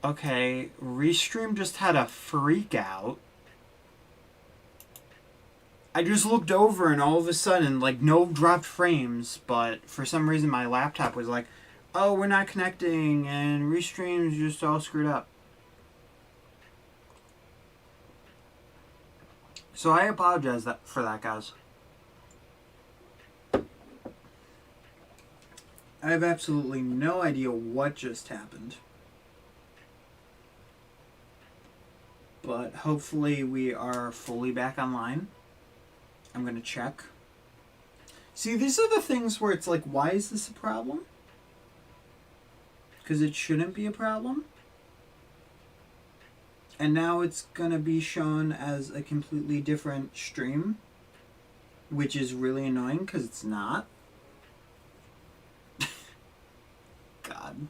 Okay, Restream just had a freak out. I just looked over and all of a sudden, like, no dropped frames, but for some reason my laptop was like, oh, we're not connecting, and Restream's just all screwed up. So I apologize for that, guys. I have absolutely no idea what just happened. But hopefully we are fully back online. I'm going to check. See, these are the things where it's like, why is this a problem? Because it shouldn't be a problem. And now it's going to be shown as a completely different stream, which is really annoying because it's not. God.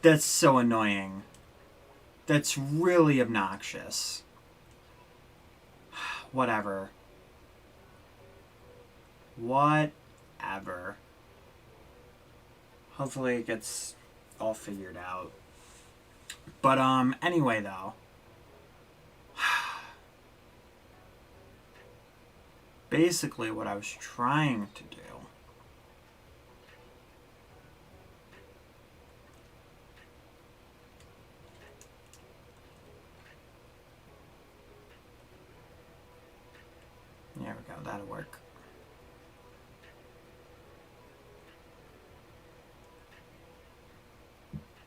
That's so annoying. That's really obnoxious. Whatever. Whatever. Hopefully it gets all figured out. But, anyway, though. Basically, what I was trying to do. There we go, that'll work.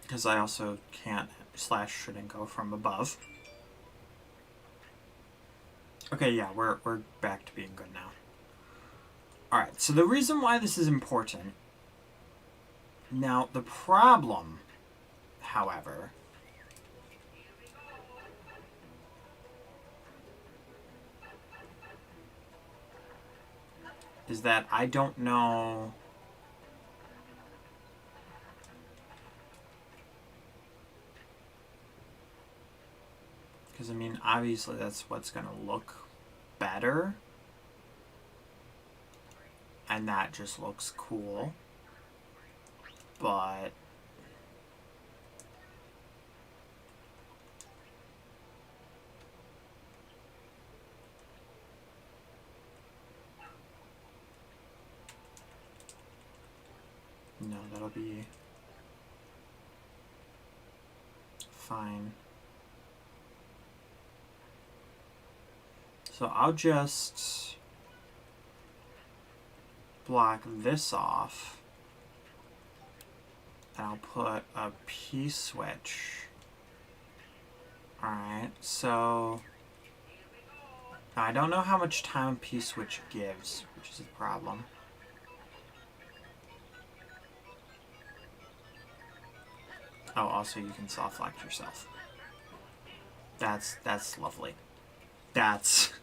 Because I also can't / shouldn't go from above. Okay, yeah, we're back to being good now. Alright, so the reason why this is important. Now, the problem, however, is that I don't know. Because, I mean, obviously that's what's going to look better. And that just looks cool. But no, that'll be fine. So I'll just block this off. And I'll put a P-switch. Alright, so I don't know how much time P-switch gives, which is a problem. Oh, also you can soft lock yourself. That's lovely. That's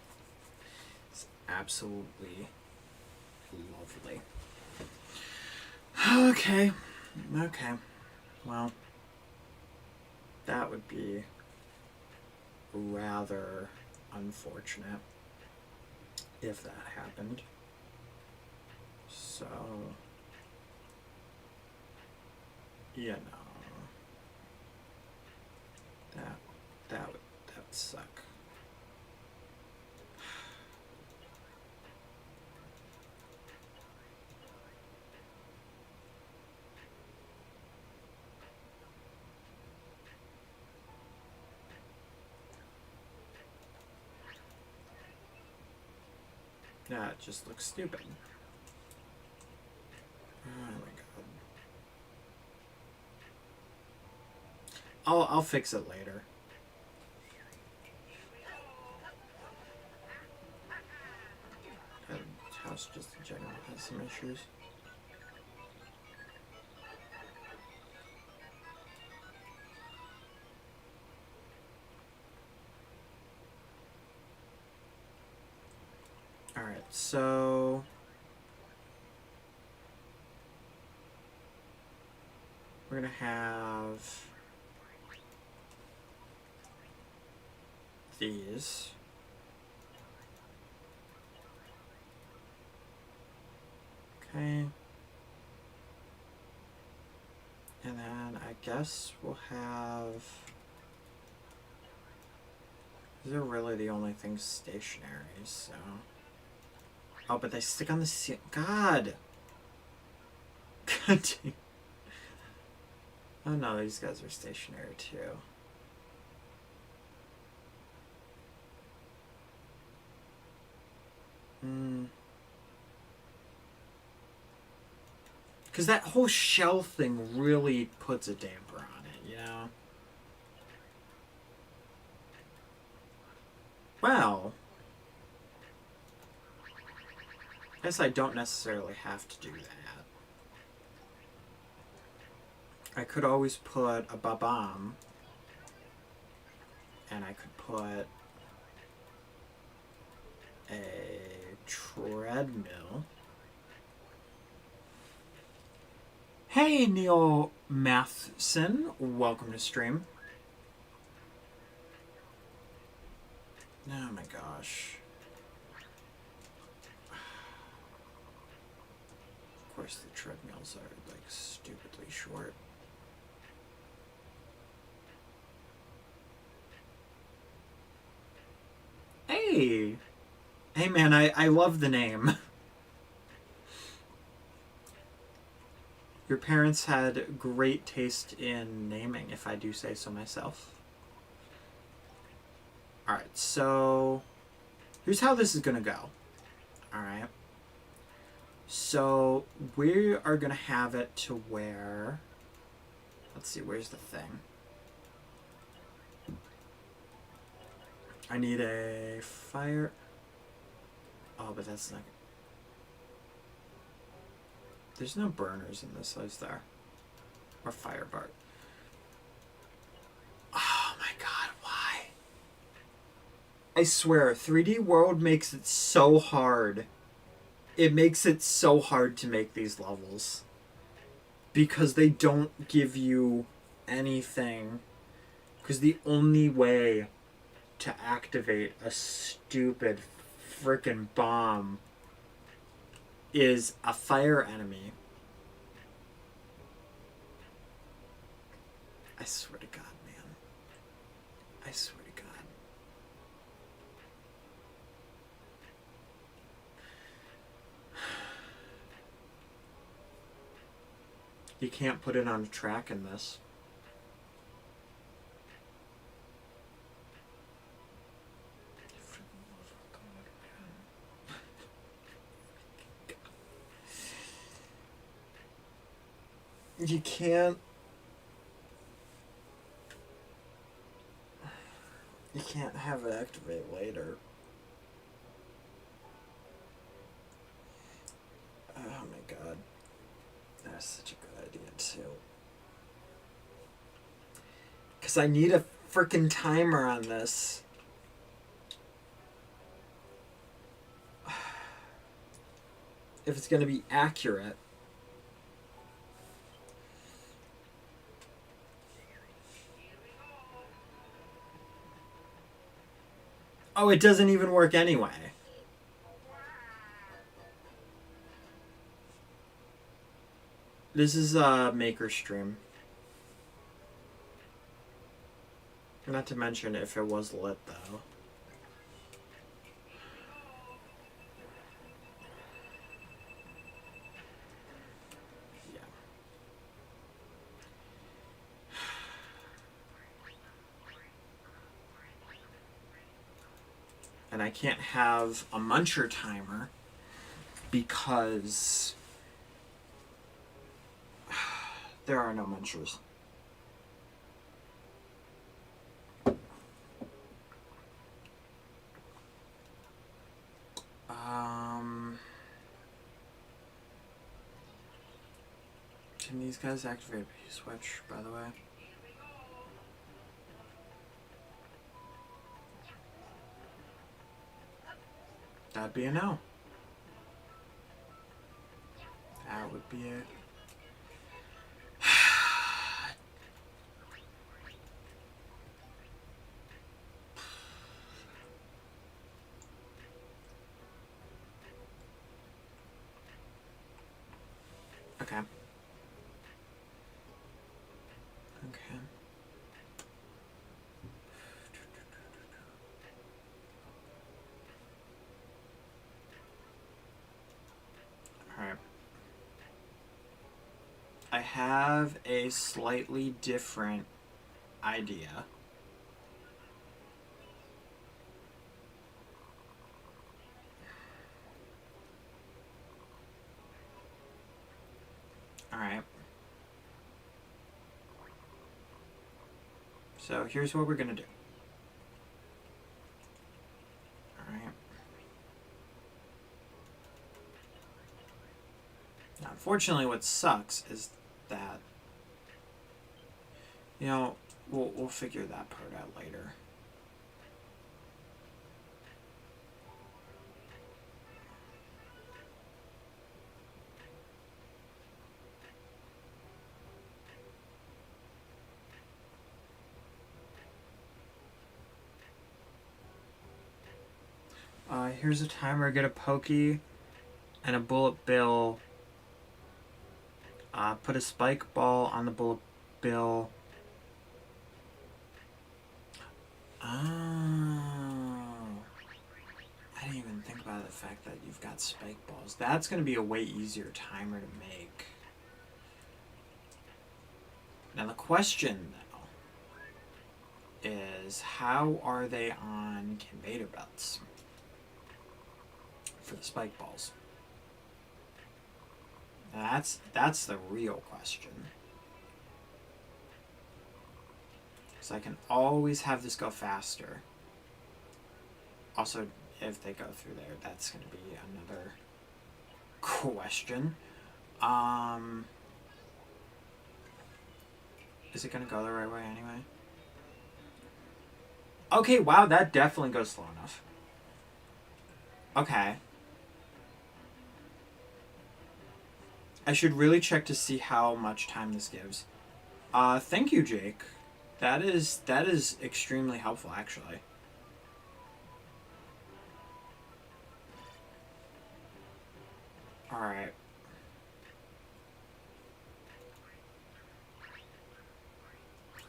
absolutely lovely. Okay. Well, that would be rather unfortunate if that happened. So, you know, that would suck. That just looks stupid. Oh my god. I'll fix it later. The house just in general has some issues. Alright, so we're gonna have these. Okay. And then I guess we'll have... These are really the only things stationary, so... Oh, but they stick on the ceiling. God! God damn. Oh no, these guys are stationary too. Because that whole shell thing really puts a damper on it, you know? Well, I guess I don't necessarily have to do that. I could always put a ba-bomb, and I could put a treadmill. Hey, Neil Matheson, welcome to stream. Oh my gosh. Of course the treadmills are like stupidly short. Hey! Hey man, I love the name. Your parents had great taste in naming, if I do say so myself. Alright, so here's how this is gonna go. Alright. So we are gonna have it to where... Let's see, where's the thing? I need a fire... Oh, but that's not... There's no burners in this, is there? Or fire bar. Oh my god, why? I swear, 3D World makes it so hard. It makes it so hard to make these levels. Because they don't give you anything. Because the only way to activate a stupid frickin' bomb is a fire enemy. I swear to God, man. I swear to God. You can't put it on a track in this. You can't... You can't have it activate later. Oh my god. That's such a good idea too. Because I need a frickin' timer on this. If it's going to be accurate. Oh, it doesn't even work anyway. This is a maker stream. Not to mention if it was lit, though. Yeah. And I can't have a muncher timer because there are no munchers. Can these guys activate a P-switch, by the way? That'd be a no. That would be it. Okay. I have a slightly different idea. Alright. So here's what we're going to do. Alright. Now, unfortunately, what sucks is that, you know, we'll figure that part out later. Here's a timer. Get a pokey and a bullet bill. Put a spike ball on the bullet bill. Oh. I didn't even think about the fact that you've got spike balls. That's going to be a way easier timer to make. Now the question, though, is how are they on conveyor belts for the spike balls? Now that's the real question. So I can always have this go faster. Also, if they go through there, that's going to be another question. Is it going to go the right way anyway? Okay, wow, that definitely goes slow enough. Okay. I should really check to see how much time this gives. Thank you, Jake. That is extremely helpful, actually. All right.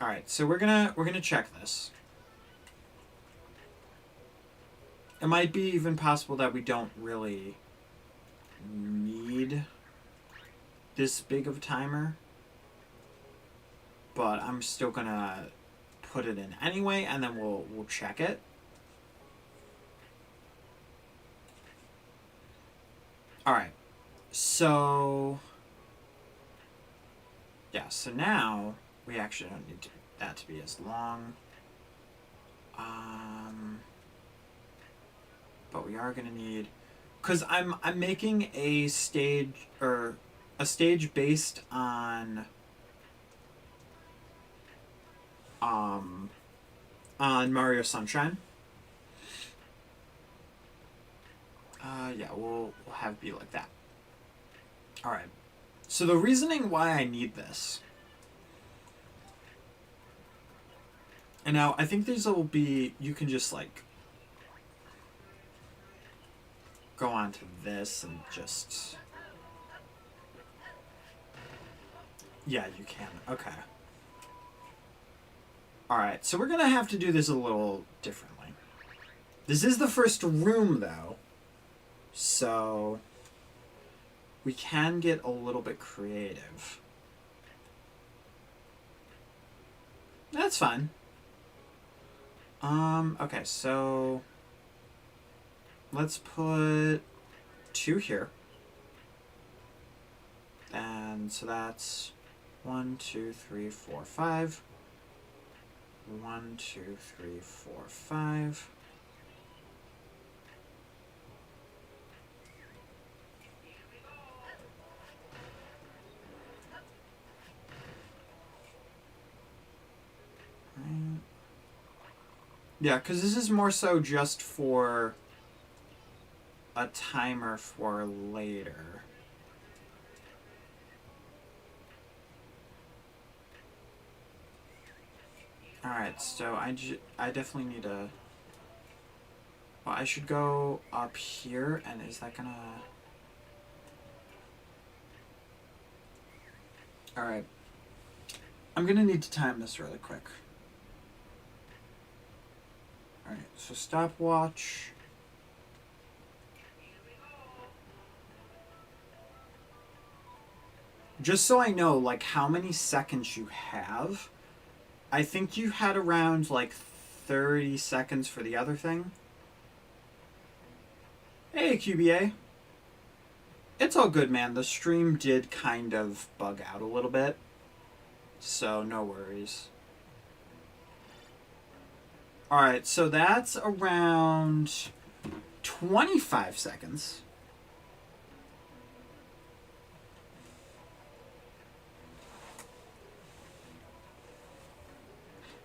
All right. So we're gonna check this. It might be even possible that we don't really need this big of a timer, but I'm still gonna put it in anyway, and then we'll check it. All right. So yeah. So now we actually don't need that to be as long. But we are gonna need, because I'm making a stage based on Mario Sunshine. Yeah, we'll have it be like that. All right. So the reasoning why I need this, and now I think these will be, you can just like go on to this and just, yeah, you can. Okay. All right, so we're gonna have to do this a little differently. This is the first room, though, so we can get a little bit creative. That's fine. Okay, so let's put 2 here. And so that's 1, 2, 3, 4, 5. 1, 2, 3, 4, 5. Yeah, because this is more so just for a timer for later. Alright, so I definitely need a... Well, I should go up here, and is that gonna... Alright. I'm gonna need to time this really quick. Alright, so stopwatch. just so I know, like, how many seconds you have, I think you had around, like, 30 seconds for the other thing. Hey, QBA. It's all good, man. The stream did kind of bug out a little bit, so no worries. Alright, so that's around 25 seconds.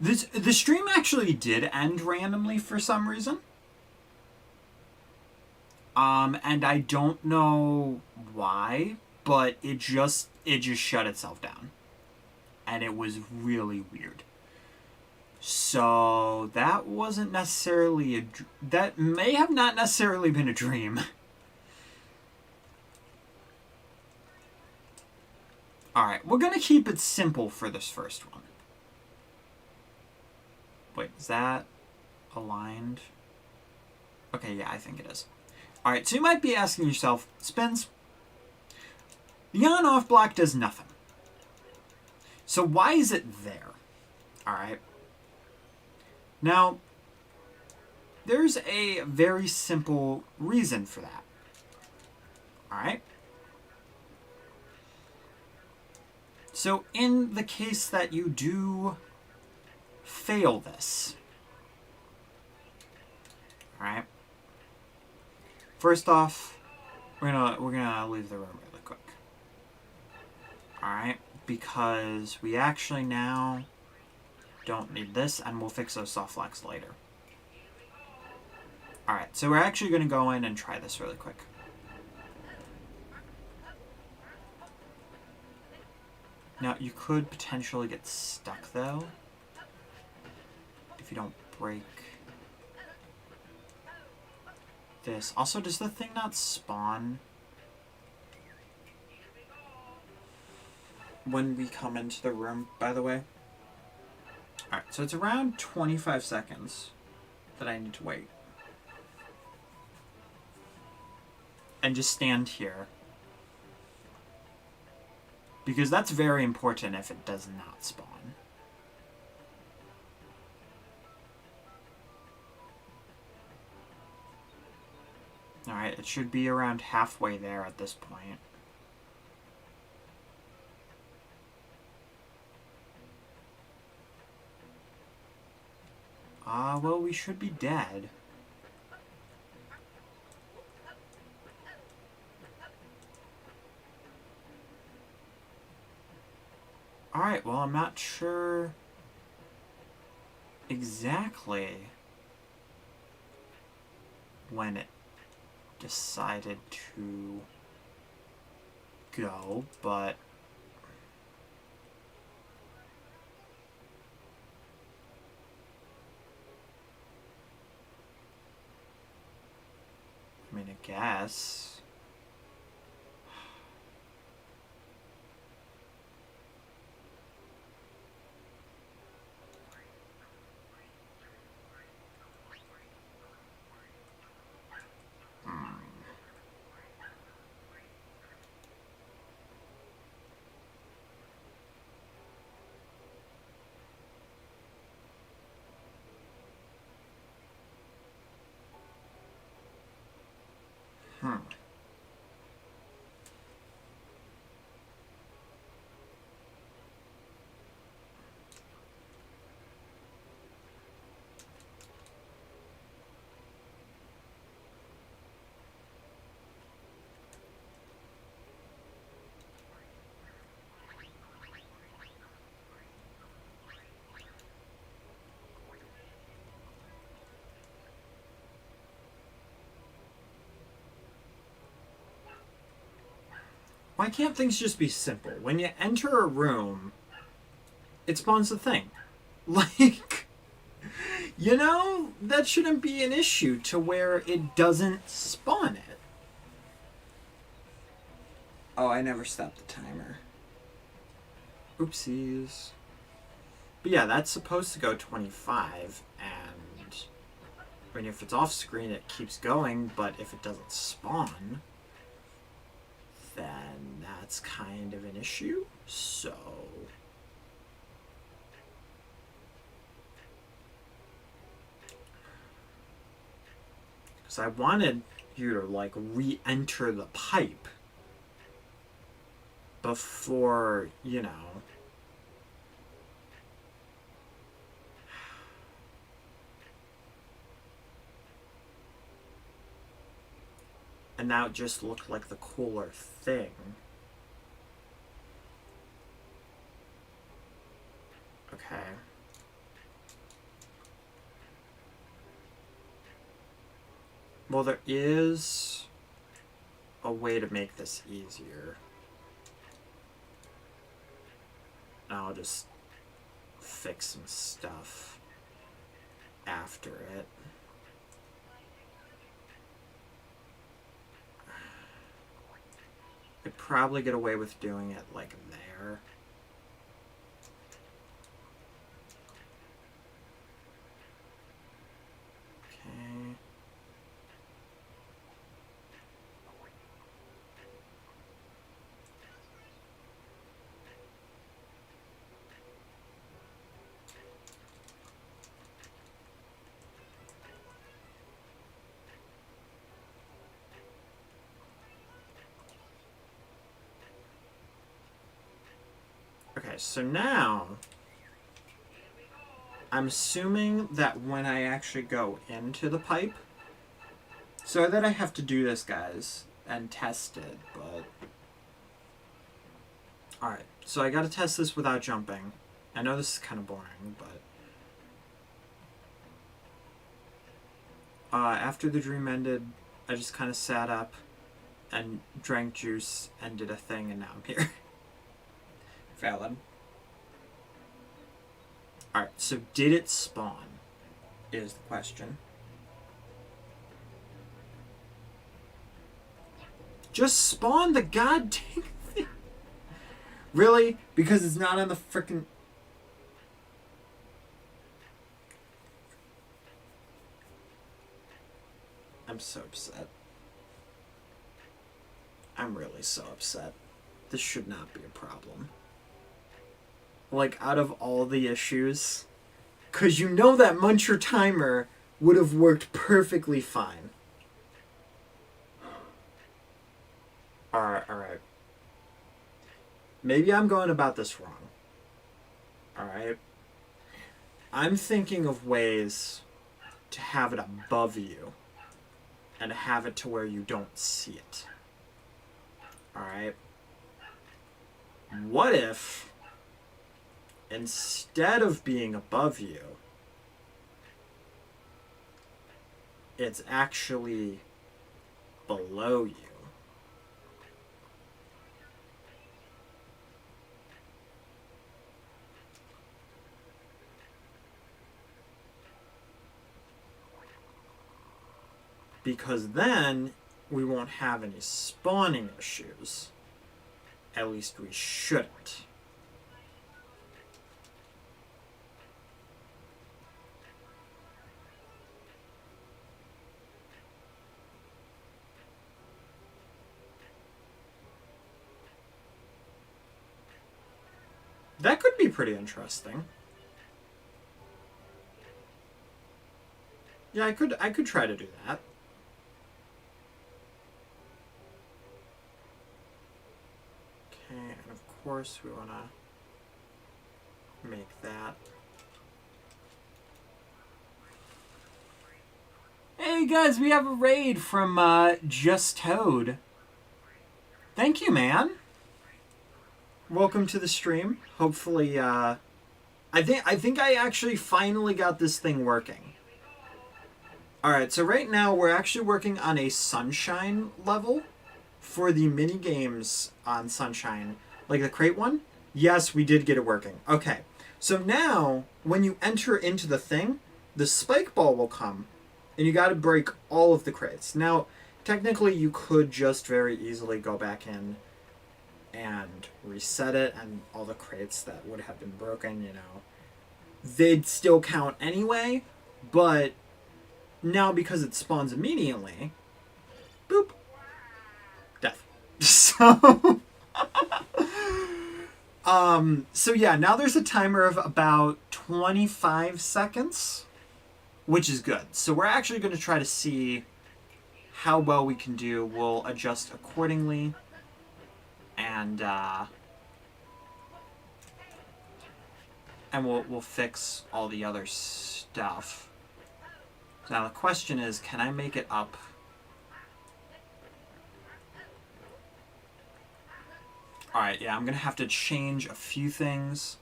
The stream actually did end randomly for some reason. And I don't know why, but it just shut itself down. And it was really weird. So that wasn't necessarily that may have not necessarily been a dream. Alright, we're gonna keep it simple for this first one. Wait, is that aligned? Okay, yeah, I think it is. Alright, so you might be asking yourself, Spins, the on-off block does nothing. So why is it there? Alright. Now, there's a very simple reason for that. Alright? So in the case that you do fail this, alright? First off, we're gonna leave the room really quick. Alright? Because we actually now don't need this, and we'll fix those soft locks later. Alright, so we're actually gonna go in and try this really quick. Now, you could potentially get stuck, though, if you don't break this. Also, does the thing not spawn when we come into the room, by the way? Alright, so it's around 25 seconds that I need to wait. And just stand here. Because that's very important if it does not spawn. Alright, it should be around halfway there at this point. Well, we should be dead. Alright, well, I'm not sure exactly when it decided to go, but I mean, I guess. Why can't things just be simple? When you enter a room, it spawns the thing. Like, you know, that shouldn't be an issue to where it doesn't spawn it. Oh, I never stopped the timer. Oopsies. But yeah, that's supposed to go 25, and I mean, if it's off screen, it keeps going, but if it doesn't spawn, then that's kind of an issue. So because I wanted you to like re-enter the pipe before, you know. And now it just looked like the cooler thing. Okay. Well, there is a way to make this easier. I'll just fix some stuff after it. I'd probably get away with doing it like there. Okay. Okay, so now I'm assuming that when I actually go into the pipe, so that I have to do this, guys, and test it, but alright, so I gotta test this without jumping. I know this is kind of boring, but after the dream ended, I just kind of sat up and drank juice and did a thing, and now I'm here. Valid. Alright, so did it spawn? Is the question. Just spawn the goddamn thing. Really? Because it's not on the frickin'... I'm so upset. I'm really so upset. This should not be a problem. Like, out of all the issues, because you know that Muncher timer would have worked perfectly fine. Alright. Maybe I'm going about this wrong. Alright. I'm thinking of ways to have it above you and have it to where you don't see it. Alright. What if, instead of being above you, it's actually below you? Because then we won't have any spawning issues. At least we shouldn't. That could be pretty interesting. Yeah, I could try to do that. Okay, and of course we want to make that. Hey guys, we have a raid from Just Toad. Thank you, man. Welcome to the stream. Hopefully, I think I actually finally got this thing working. Alright, so right now we're actually working on a Sunshine level for the mini games on Sunshine. Like the crate one? Yes, we did get it working. Okay, so now when you enter into the thing, the spike ball will come and you gotta break all of the crates. Now, technically you could just very easily go back in and reset it, and all the crates that would have been broken, you know, they'd still count anyway, but now because it spawns immediately, boop, death. So, so yeah, now there's a timer of about 25 seconds, which is good. So we're actually going to try to see how well we can do. We'll adjust accordingly, and we'll fix all the other stuff. So now the question is, can I make it up? Alright, yeah, I'm going to have to change a few things.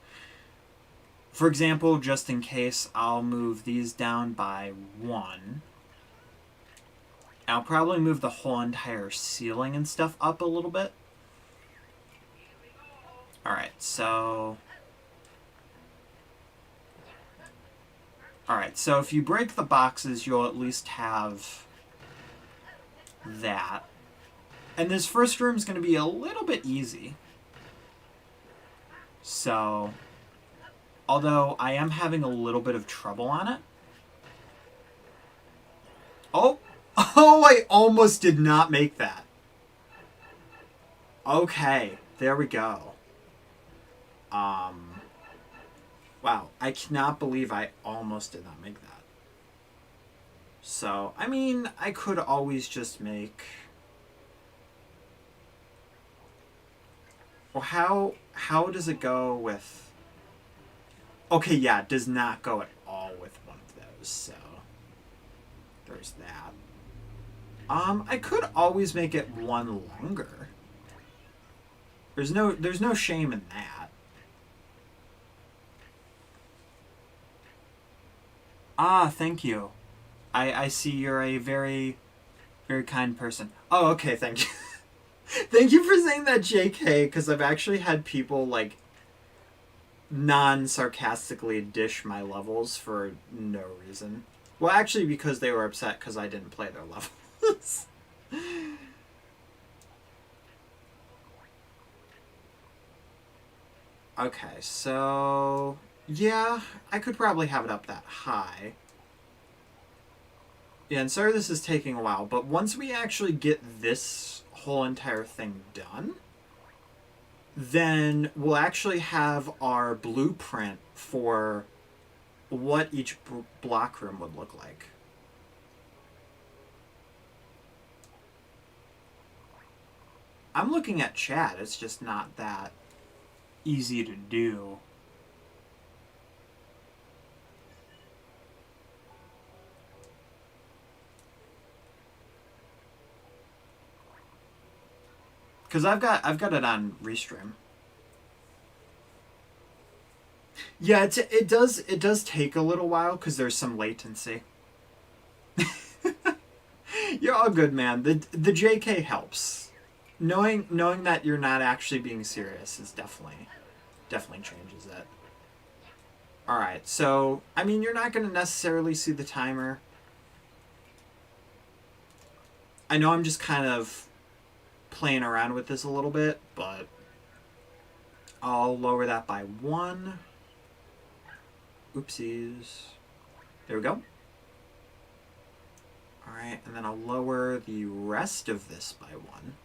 For example, just in case, I'll move these down by 1. I'll probably move the whole entire ceiling and stuff up a little bit. Alright, so... Alright, so if you break the boxes, you'll at least have that. And this first room is going to be a little bit easy. So, although I am having a little bit of trouble on it. Oh! Oh, I almost did not make that. Okay, there we go. Wow, I cannot believe I almost did not make that. So, I mean, I could always just make... Well, how does it go with... Okay, yeah, it does not go at all with one of those, so... There's that. I could always make it one longer. There's no shame in that. Ah, thank you. I see you're a very, very kind person. Oh, okay, thank you. Thank you for saying that, JK, because I've actually had people, like, non-sarcastically dish my levels for no reason. Well, actually, because they were upset because I didn't play their levels. Okay, so... Yeah, I could probably have it up that high. Yeah, and sorry this is taking a while, but once we actually get this whole entire thing done, then we'll actually have our blueprint for what each block room would look like. I'm looking at chat, it's just not that easy to do. Because I've got it on Restream. Yeah, it does take a little while because there's some latency. You're all good, man. The JK helps. Knowing that you're not actually being serious is definitely changes it. All right, so I mean you're not going to necessarily see the timer. I know I'm just kind of playing around with this a little bit, but I'll lower that by 1. Oopsies. There we go. Alright, and then I'll lower the rest of this by 1.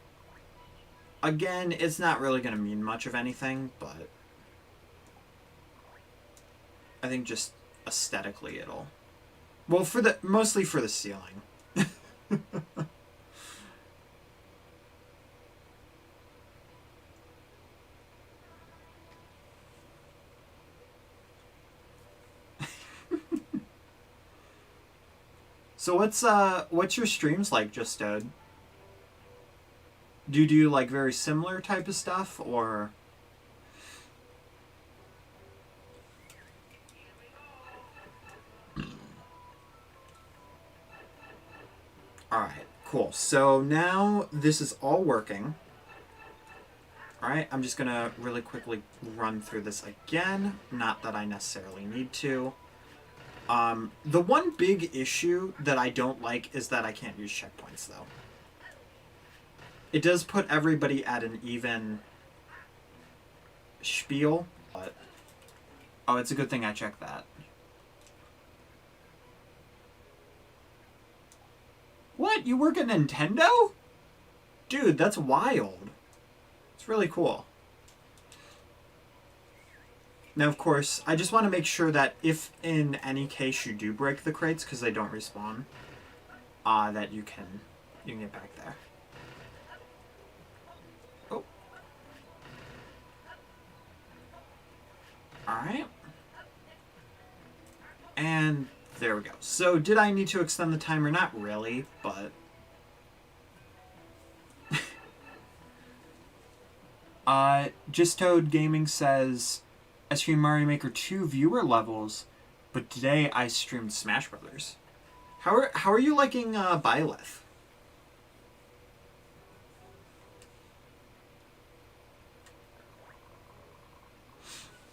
Again, it's not really going to mean much of anything, but I think just aesthetically it'll... Well, mostly for the ceiling. So what's your streams like, Just Do you do like very similar type of stuff, or? Alright, cool. So now this is all working. Alright, I'm just gonna really quickly run through this again. Not that I necessarily need to. The one big issue that I don't like is that I can't use checkpoints, though. It does put everybody at an even spiel, but... Oh, it's a good thing I checked that. What? You work at Nintendo? Dude, that's wild. It's really cool. Now, of course, I just want to make sure that if in any case you do break the crates, because they don't respawn, that you can get back there. Oh. Alright. And there we go. So, did I need to extend the timer? Not really, but... Just Toad Gaming says, I streamed Mario Maker 2 viewer levels, but today I streamed Smash Brothers. How are you liking Byleth?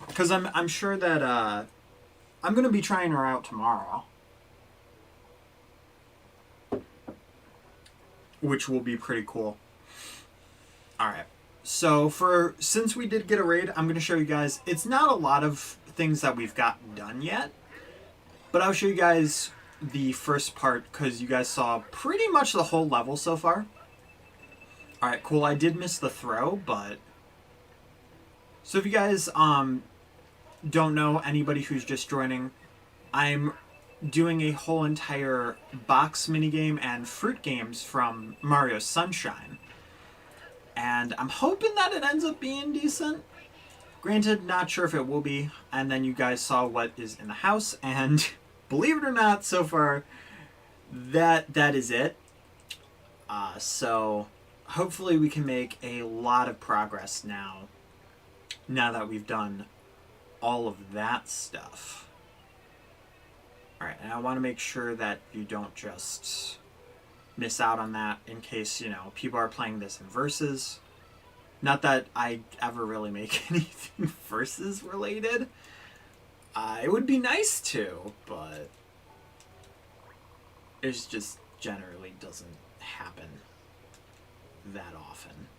Because I'm sure that I'm gonna be trying her out tomorrow, which will be pretty cool. All right. So since we did get a raid, I'm going to show you guys, it's not a lot of things that we've got done yet, but I'll show you guys the first part because you guys saw pretty much the whole level so far. Alright, cool. I did miss the throw, but... So if you guys don't know, anybody who's just joining, I'm doing a whole entire box minigame and fruit games from Mario Sunshine. And I'm hoping that it ends up being decent. Granted, not sure if it will be. And then you guys saw what is in the house. And believe it or not, so far, that is it. So hopefully we can make a lot of progress now that we've done all of that stuff. Alright, and I want to make sure that you don't just... miss out on that in case, you know, people are playing this in versus. Not that I ever really make anything versus related. It would be nice to, but it just generally doesn't happen that often.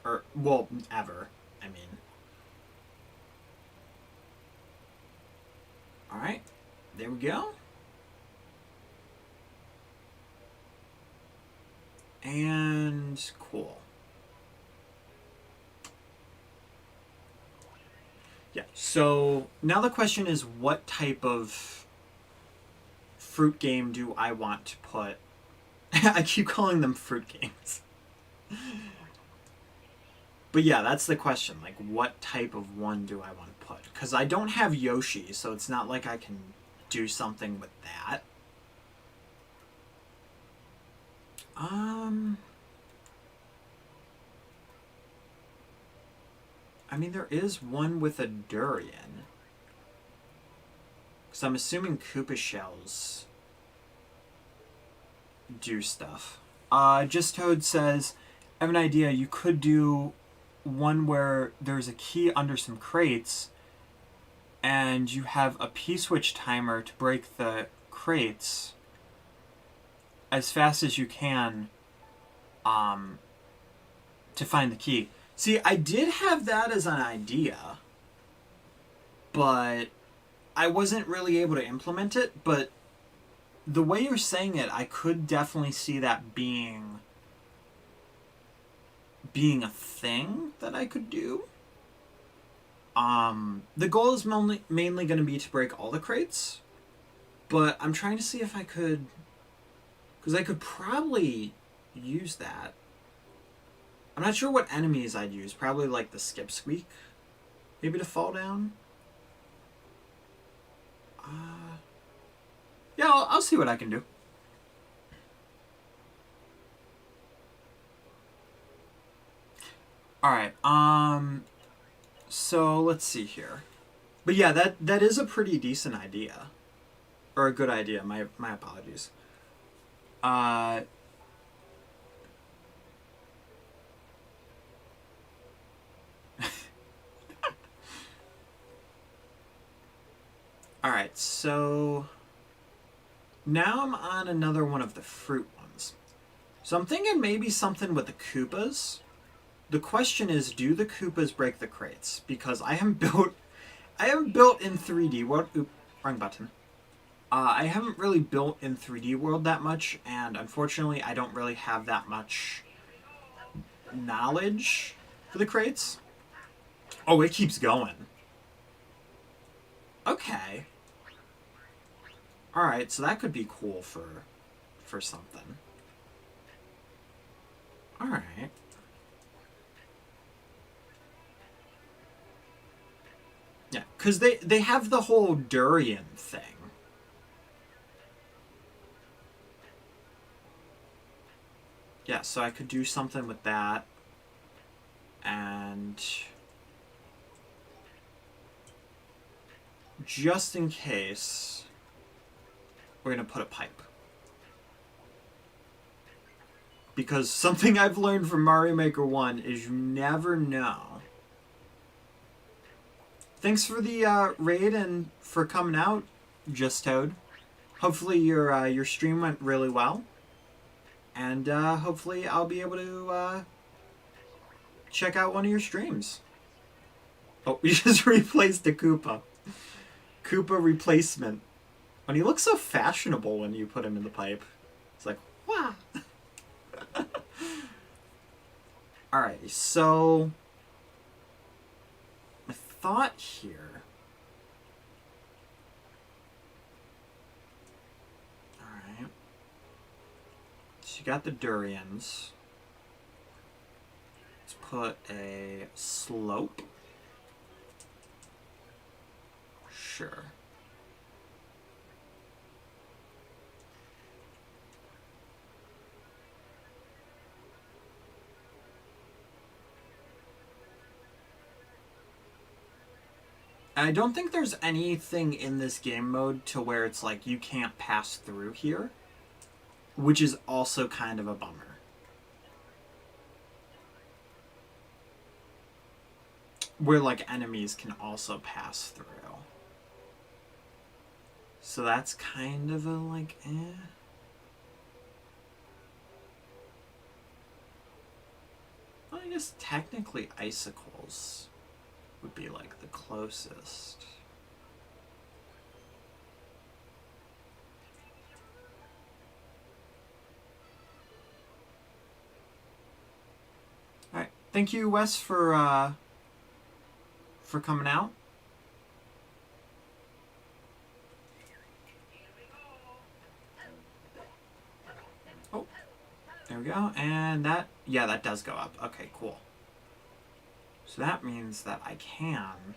Or, well, ever, I mean. Alright, there we go. And cool. Yeah, so now the question is what type of fruit game do I want to put? I keep calling them fruit games. But yeah, that's the question. Like, what type of one do I want to put? Because I don't have Yoshi, so it's not like I can do something with that. I mean, there is one with a durian. Because I'm assuming Koopa shells do stuff. Just Toad says, I have an idea. You could do one where there's a key under some crates and you have a P-switch timer to break the crates as fast as you can to find the key. See, I did have that as an idea, but I wasn't really able to implement it. But the way you're saying it, I could definitely see that being a thing that I could do. The goal is mainly going to be to break all the crates, but I'm trying to see if I could, because I could probably use that. I'm not sure what enemies I'd use. Probably like the skip squeak, maybe to fall down. Yeah, I'll see what I can do. Alright, so let's see here. But yeah, that is a pretty decent idea. Or a good idea, my apologies. Alright, so now I'm on another one of the fruit ones. So I'm thinking maybe something with the Koopas. The question is, do the Koopas break the crates? Because I haven't built in 3D World. Oop, wrong button. I haven't really built in 3D World that much, and unfortunately I don't really have that much knowledge for the crates. Oh, it keeps going. Okay. Alright, so that could be cool for something. Alright. Yeah, because they have the whole durian thing. Yeah, so I could do something with that. And just in case, we're going to put a pipe. Because something I've learned from Mario Maker 1 is you never know. Thanks for the raid and for coming out, Just Toad. Hopefully your stream went really well. And hopefully I'll be able to check out one of your streams. Oh, we just replaced the Koopa. Koopa replacement. When he looks so fashionable when you put him in the pipe. It's like, wow. Alright, so my thought here. Alright. So you got the durians. Let's put a slope. Sure. I don't think there's anything in this game mode to where it's like you can't pass through here, which is also kind of a bummer. Where like enemies can also pass through. So that's kind of a like, Well, I guess technically icicles would be like the closest. Alright. Thank you, Wes, for coming out. Oh, there we go. And that, yeah, that does go up. Okay, cool. So that means that I can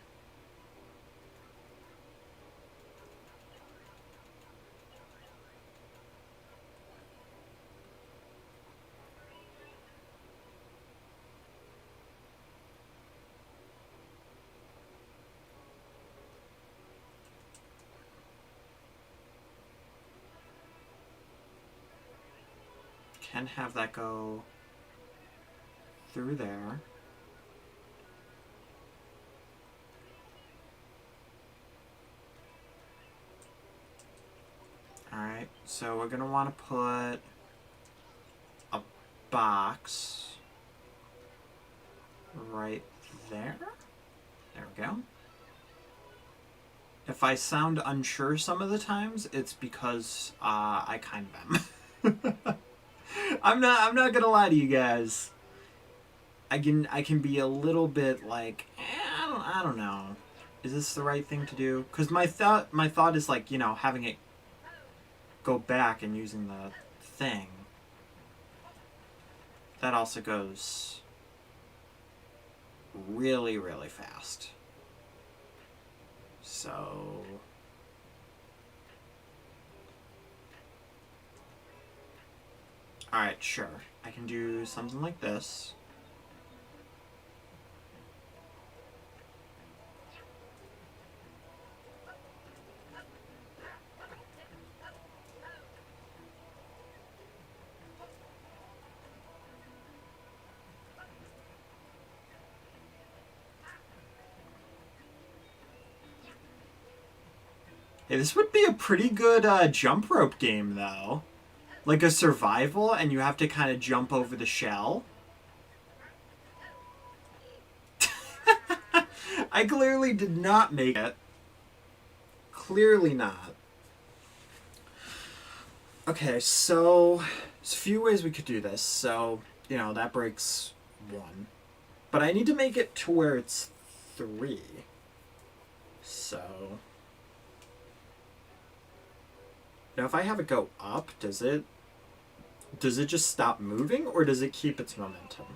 have that go through there. Alright, so we're going to want to put a box right there. There we go. If I sound unsure some of the times, it's because I kind of am. I'm not gonna lie to you guys. I can be a little bit like, I don't know. Is this the right thing to do? Because my thought is like, you know, having it go back and using the thing. That also goes really, really fast. So alright, sure. I can do something like this. Hey, this would be a pretty good jump rope game, though. Like a survival, and you have to kind of jump over the shell. I clearly did not make it. Clearly not. Okay, so there's a few ways we could do this. So, you know, that breaks one. But I need to make it to where it's 3. So... Now if I have it go up, does it just stop moving, or does it keep its momentum?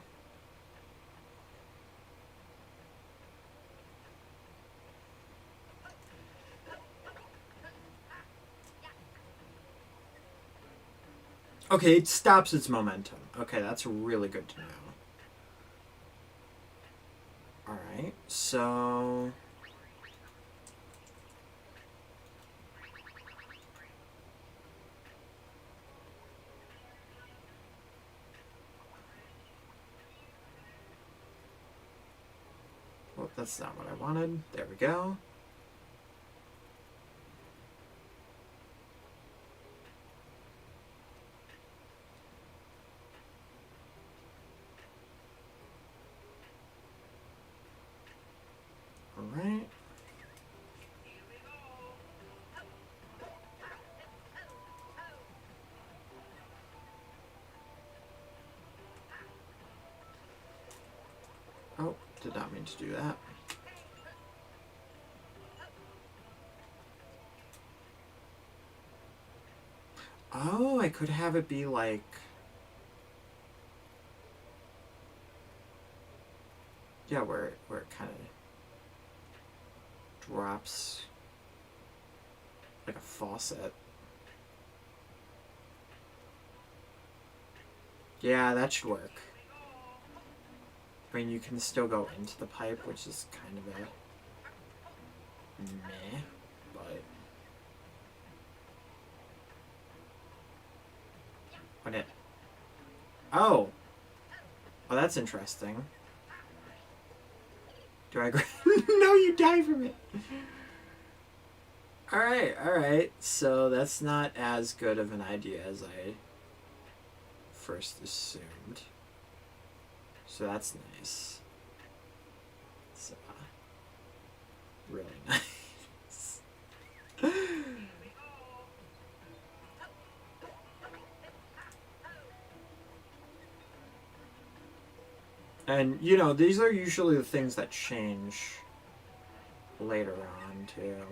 Okay, it stops its momentum. Okay, that's really good to know. Alright, so... Well, that's not what I wanted. There we go. Alright. Oh, did not mean to do that. Oh, I could have it be like... Yeah, where it kind of drops like a faucet. Yeah, that should work. I mean, you can still go into the pipe, which is kind of a meh, but... What it... Oh! Oh, that's interesting. Do I grab... No, you die from it! Alright. So that's not as good of an idea as I first assumed. So that's nice. It's really nice. And, you know, these are usually the things that change later on, too.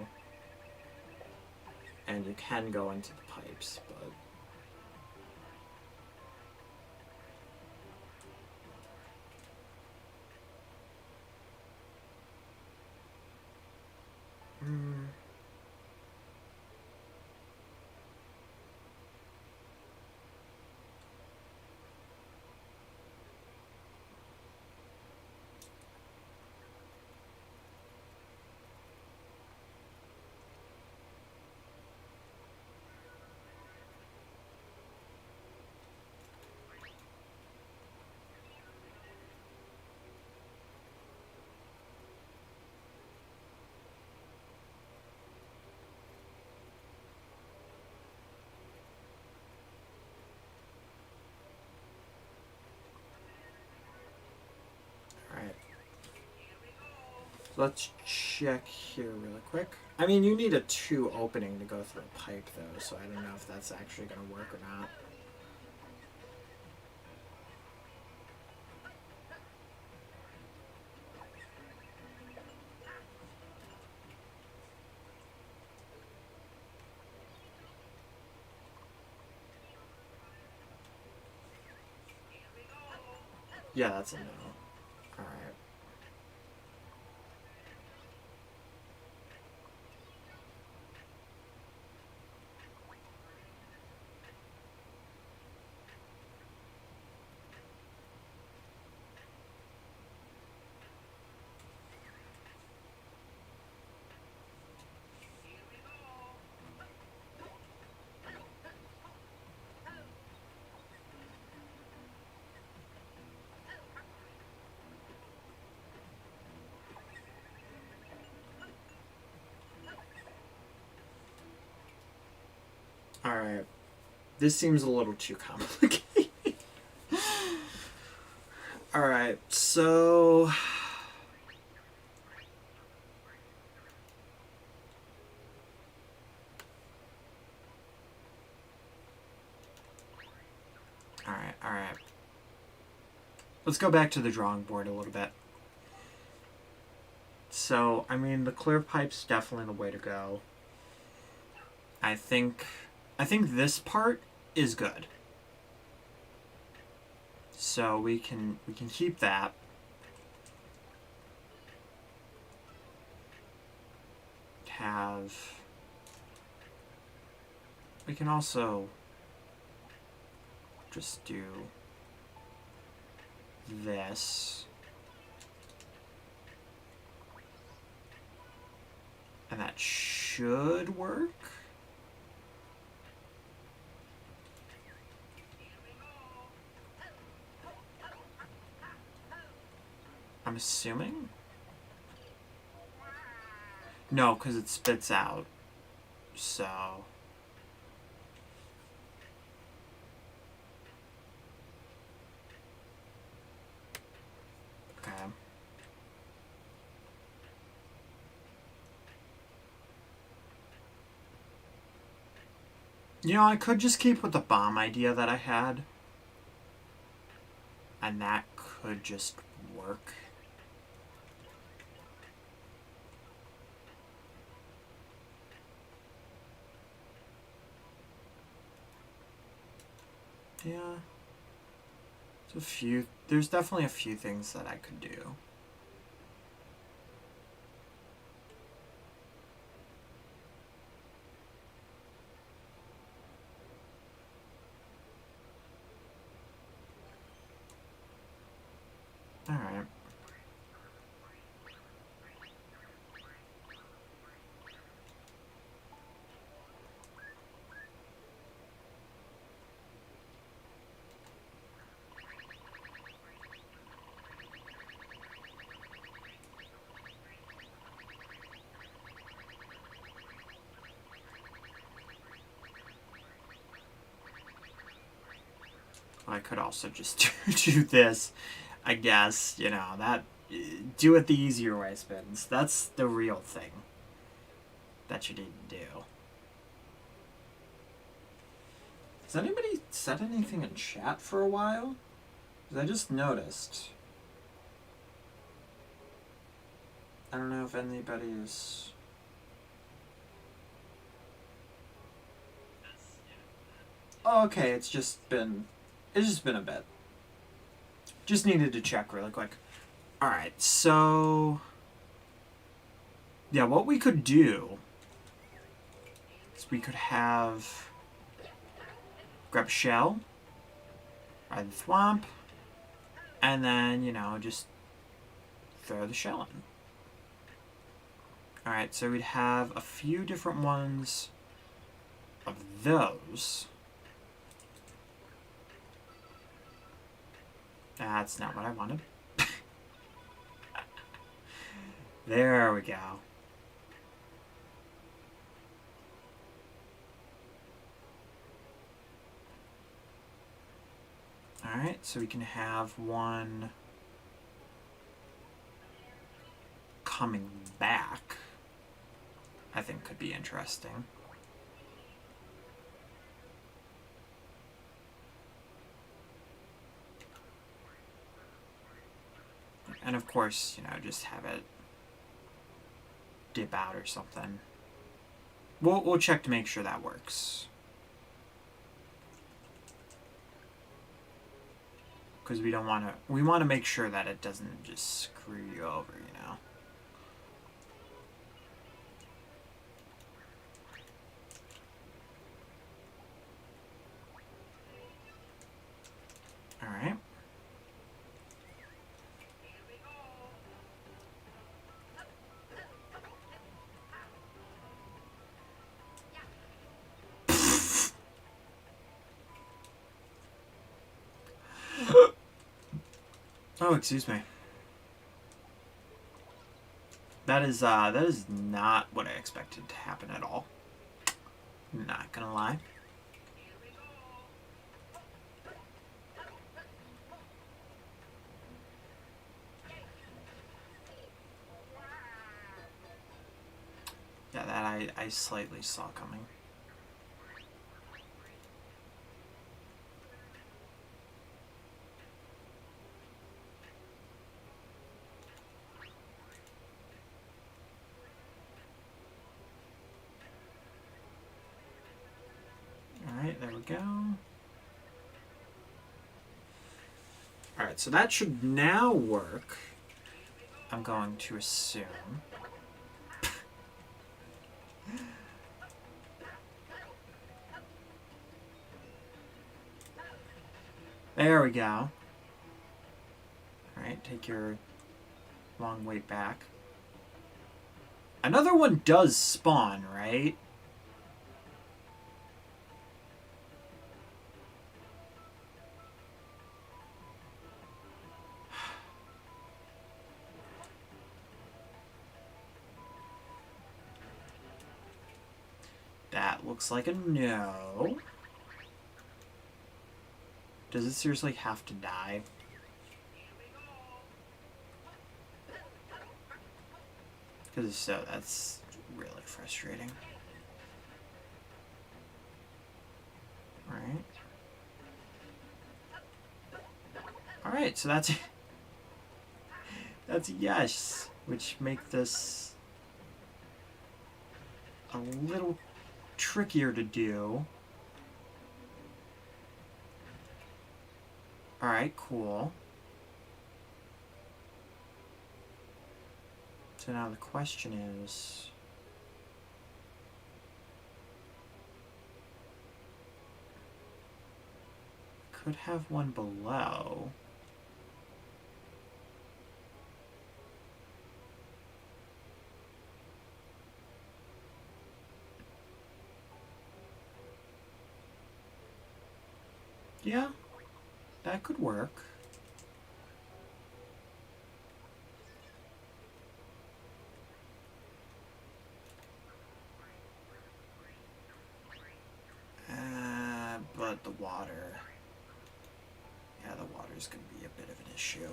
And you can go into the pipes, but... Let's check here really quick. I mean, you need a 2 opening to go through a pipe, though, so I don't know if that's actually going to work or not. Yeah, that's a no. Alright. Alright. This seems a little too complicated. Alright, so... Alright. let's go back to the drawing board a little bit. So, I mean, the clear pipe's definitely the way to go. I think this part is good. So we can keep that. We can also just do this. And that should work. I'm assuming? No, because it spits out. So... okay. You know, I could just keep with the bomb idea that I had. And that could just work. Yeah. There's definitely a few things that I could do. Alright. I could also just do this, I guess, you know, that, do it the easier way, Spins. That's the real thing that you need to do. Has anybody said anything in chat for a while? Because I just noticed. I don't know if anybody's... Oh, okay, it's just been a bit. Just needed to check really quick. Alright, so... yeah, what we could do is we could have... grab a shell, ride the thwomp, and then, you know, just throw the shell in. Alright, so we'd have a few different ones of those. That's not what I wanted. There we go. Alright, so we can have one coming back. I think could be interesting. And of course, you know, just have it dip out or something. We'll check to make sure that works. Because we don't want to... we want to make sure that it doesn't just screw you over, you know? Alright. Oh, excuse me. That is not what I expected to happen at all. Not gonna lie. Yeah, that I slightly saw coming. there we go. Alright, so that should now work. I'm going to assume. There we go. Alright, take your long way back. Another one does spawn, right? That looks like a no. Does it seriously have to die? Because if so, that's really frustrating. Alright. Alright, so that's that's a yes, which make this a little trickier to do. Alright, cool. So now the question is... could have one below. Yeah, that could work. But the water... yeah, the water's gonna be a bit of an issue.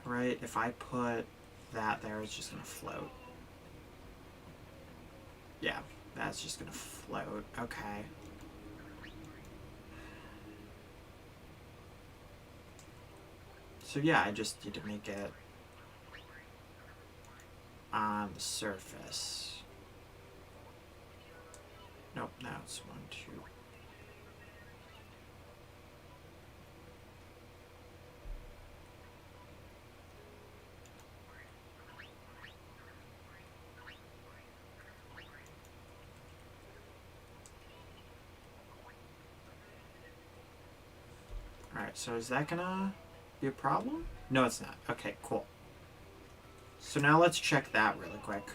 Right, if I put that there, it's just gonna float. Yeah, that's just gonna float. Okay. So yeah, I just need to make it on the surface. Nope, now it's 1, 2. Alright, so is that gonna be a problem? No, it's not. Okay, cool. So now let's check that really quick.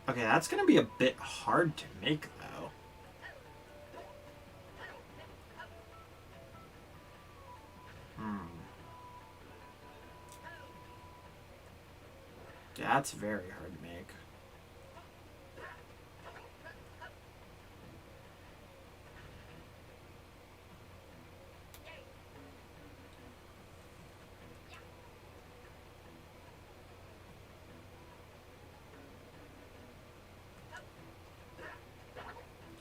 Okay, that's gonna be a bit hard to make, though. Yeah, that's very hard to make.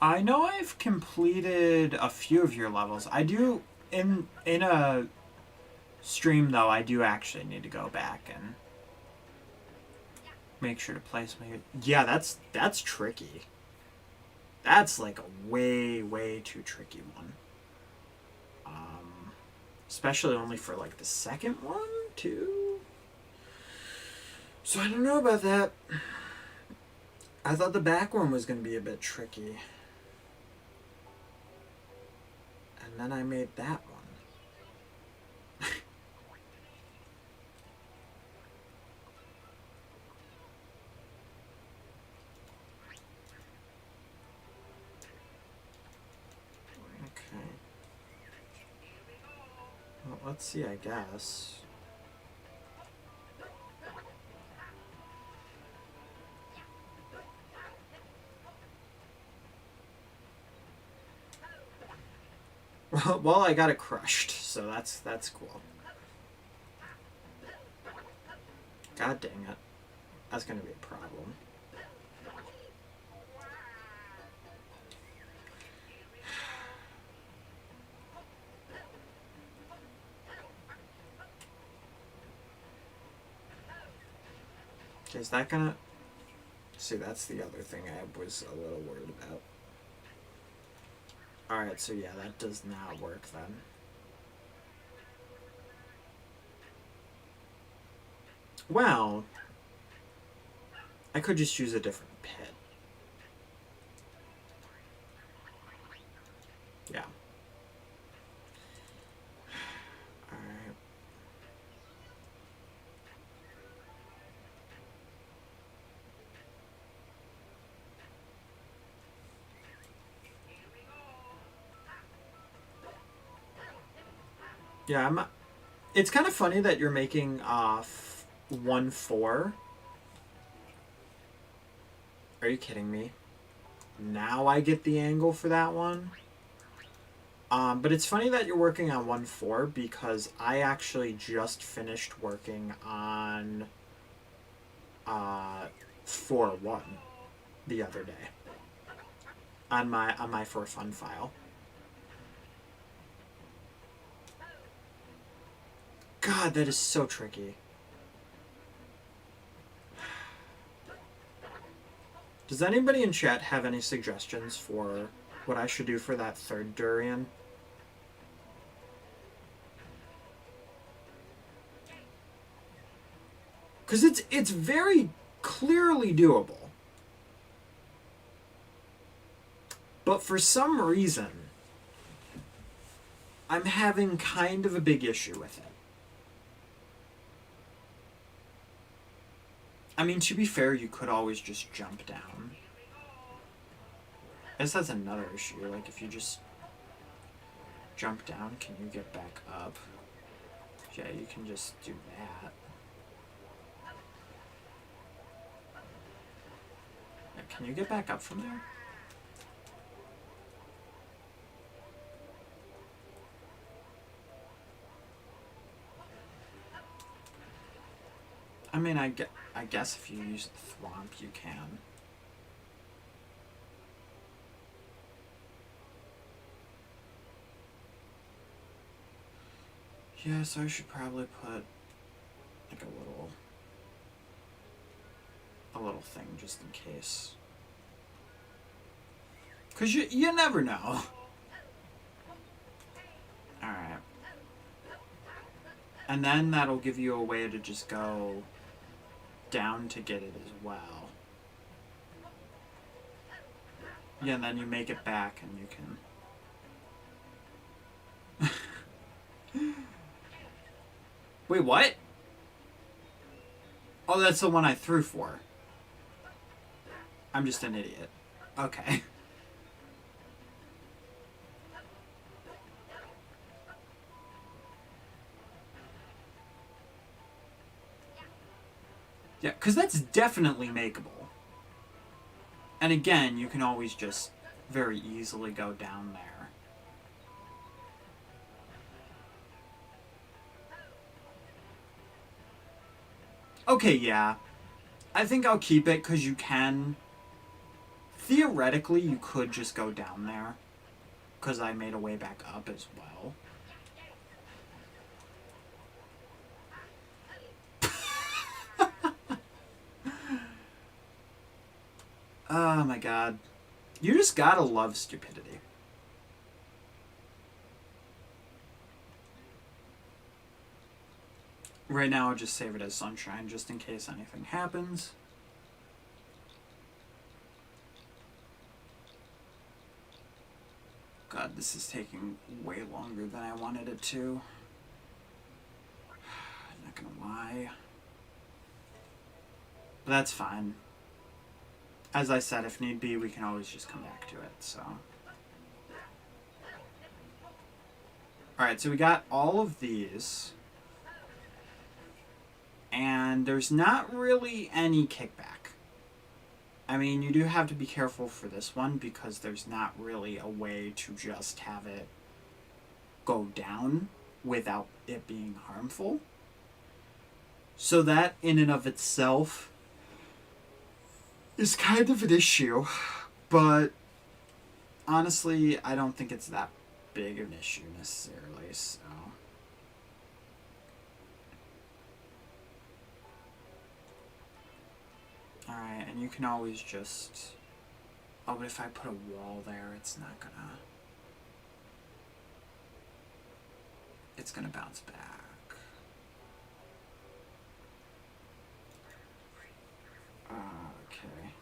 I know I've completed a few of your levels. I do, in a stream, though, I do actually need to go back and make sure to place my... yeah, that's tricky. That's like a way too tricky one. Especially only for like the second one, too. So I don't know about that. I thought the back one was going to be a bit tricky. And then I made that one. Okay. Well, let's see, I guess. Well, I got it crushed, so that's cool. God dang it. That's going to be a problem. Okay, is that going to... See, that's the other thing I was a little worried about. Alright, so yeah, that does not work then. Well, I could just use a different pit. Yeah. Alright. Yeah, it's kind of funny that you're making 1-4. Are you kidding me? Now I get the angle for that one. But it's funny that you're working on 1-4 because I actually just finished working on 4-1 the other day on my for fun file. God, that is so tricky. Does anybody in chat have any suggestions for what I should do for that third durian? Because it's very clearly doable. But for some reason, I'm having kind of a big issue with it. I mean, to be fair, you could always just jump down. I guess that's another issue. Like, if you just jump down, can you get back up? Yeah, you can just do that. Yeah, can you get back up from there? I mean, I guess if you use the thwomp, you can. Yeah, so I should probably put like a little thing just in case. 'Cause you never know. Alright. And then that'll give you a way to just go down to get it as well. Yeah, and then you make it back and you can... Wait, what? Oh, that's the one I threw for. I'm just an idiot. Okay. Yeah, because that's definitely makeable. And again, you can always just very easily go down there. Okay, yeah. I think I'll keep it because you can... Theoretically, you could just go down there. Because I made a way back up as well. Oh my god. You just gotta love stupidity. Right now, I'll just save it as sunshine just in case anything happens. God, this is taking way longer than I wanted it to. I'm not gonna lie. But that's fine. As I said, if need be, we can always just come back to it, so. Alright, so we got all of these. And there's not really any kickback. I mean, you do have to be careful for this one because there's not really a way to just have it go down without it being harmful. So that in and of itself is kind of an issue, but honestly, I don't think it's that big of an issue necessarily, so. Alright, and you can always just... Oh, but if I put a wall there, it's not gonna... It's gonna bounce back. Okay.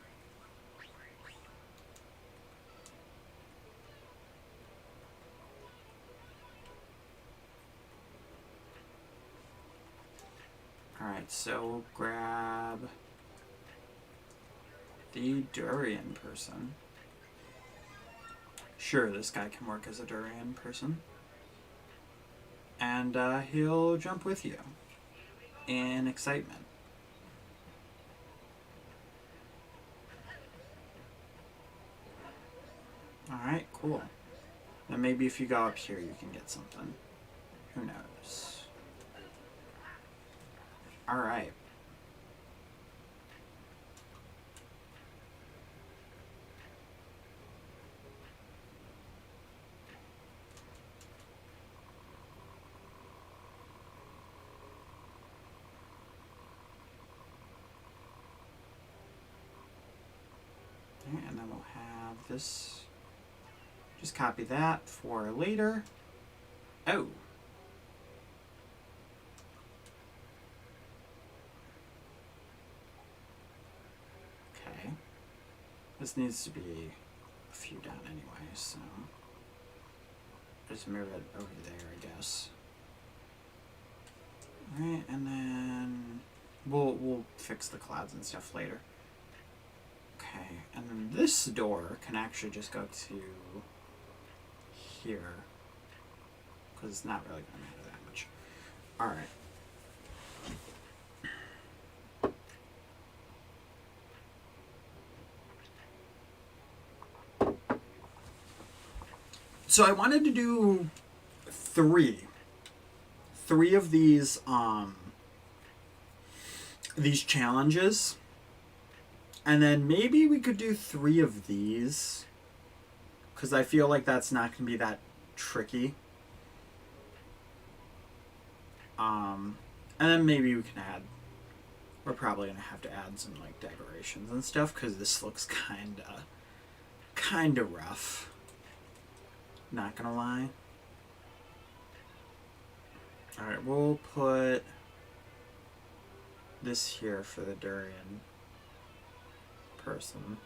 Alright, so we'll grab the durian person. Sure, this guy can work as a durian person. And he'll jump with you in excitement. Alright, cool. Then maybe if you go up here, you can get something. Who knows? Alright. And then we'll have this. Just copy that for later. Oh. Okay. This needs to be a few down anyway, so just move it over there, I guess. Alright, and then we'll fix the clouds and stuff later. Okay, and then this door can actually just go to here, because it's not really going to matter that much. Alright. So I wanted to do three of these challenges. And then maybe we could do 3 of these, because I feel like that's not going to be that tricky. And then maybe we can add, we're probably going to have to add some like decorations and stuff, because this looks kinda rough. Not going to lie. Alright, we'll put this here for the durian person.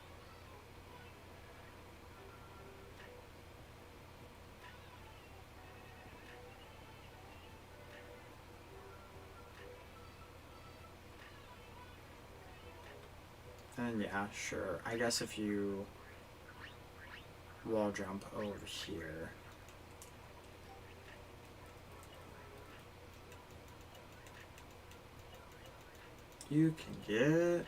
And yeah, sure. I guess if you wall jump over here. You can get...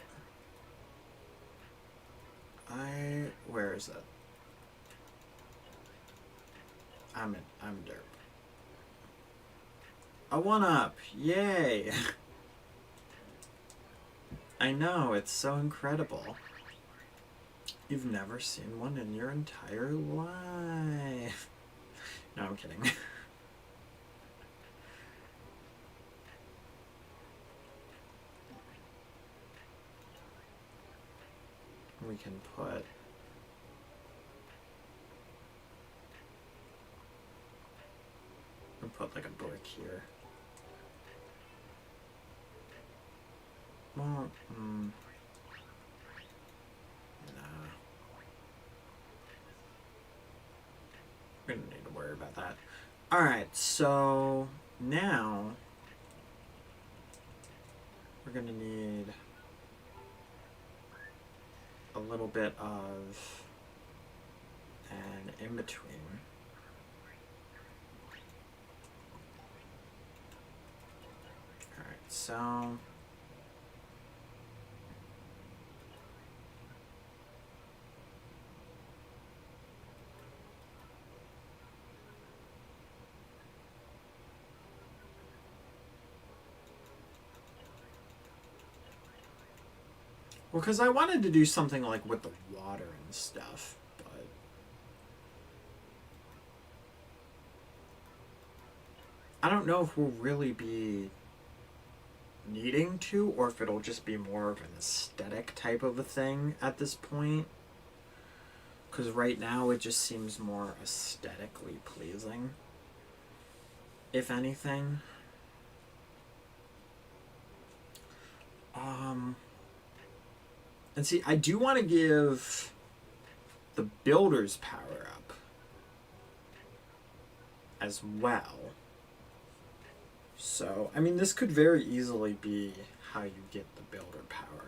Where is that? I'm derp. A 1-up! Yay! I know, it's so incredible. You've never seen one in your entire life. No, I'm kidding. We can put... We'll put like a brick here. Well, nah. We don't need to worry about that. Alright, so now we're gonna need a little bit of an in-between. Alright, so Well, because I wanted to do something like with the water and stuff, but... I don't know if we'll really be needing to, or if it'll just be more of an aesthetic type of a thing at this point. Because right now it just seems more aesthetically pleasing, if anything. And see, I do want to give the builder's power up as well. So, I mean, this could very easily be how you get the builder power up.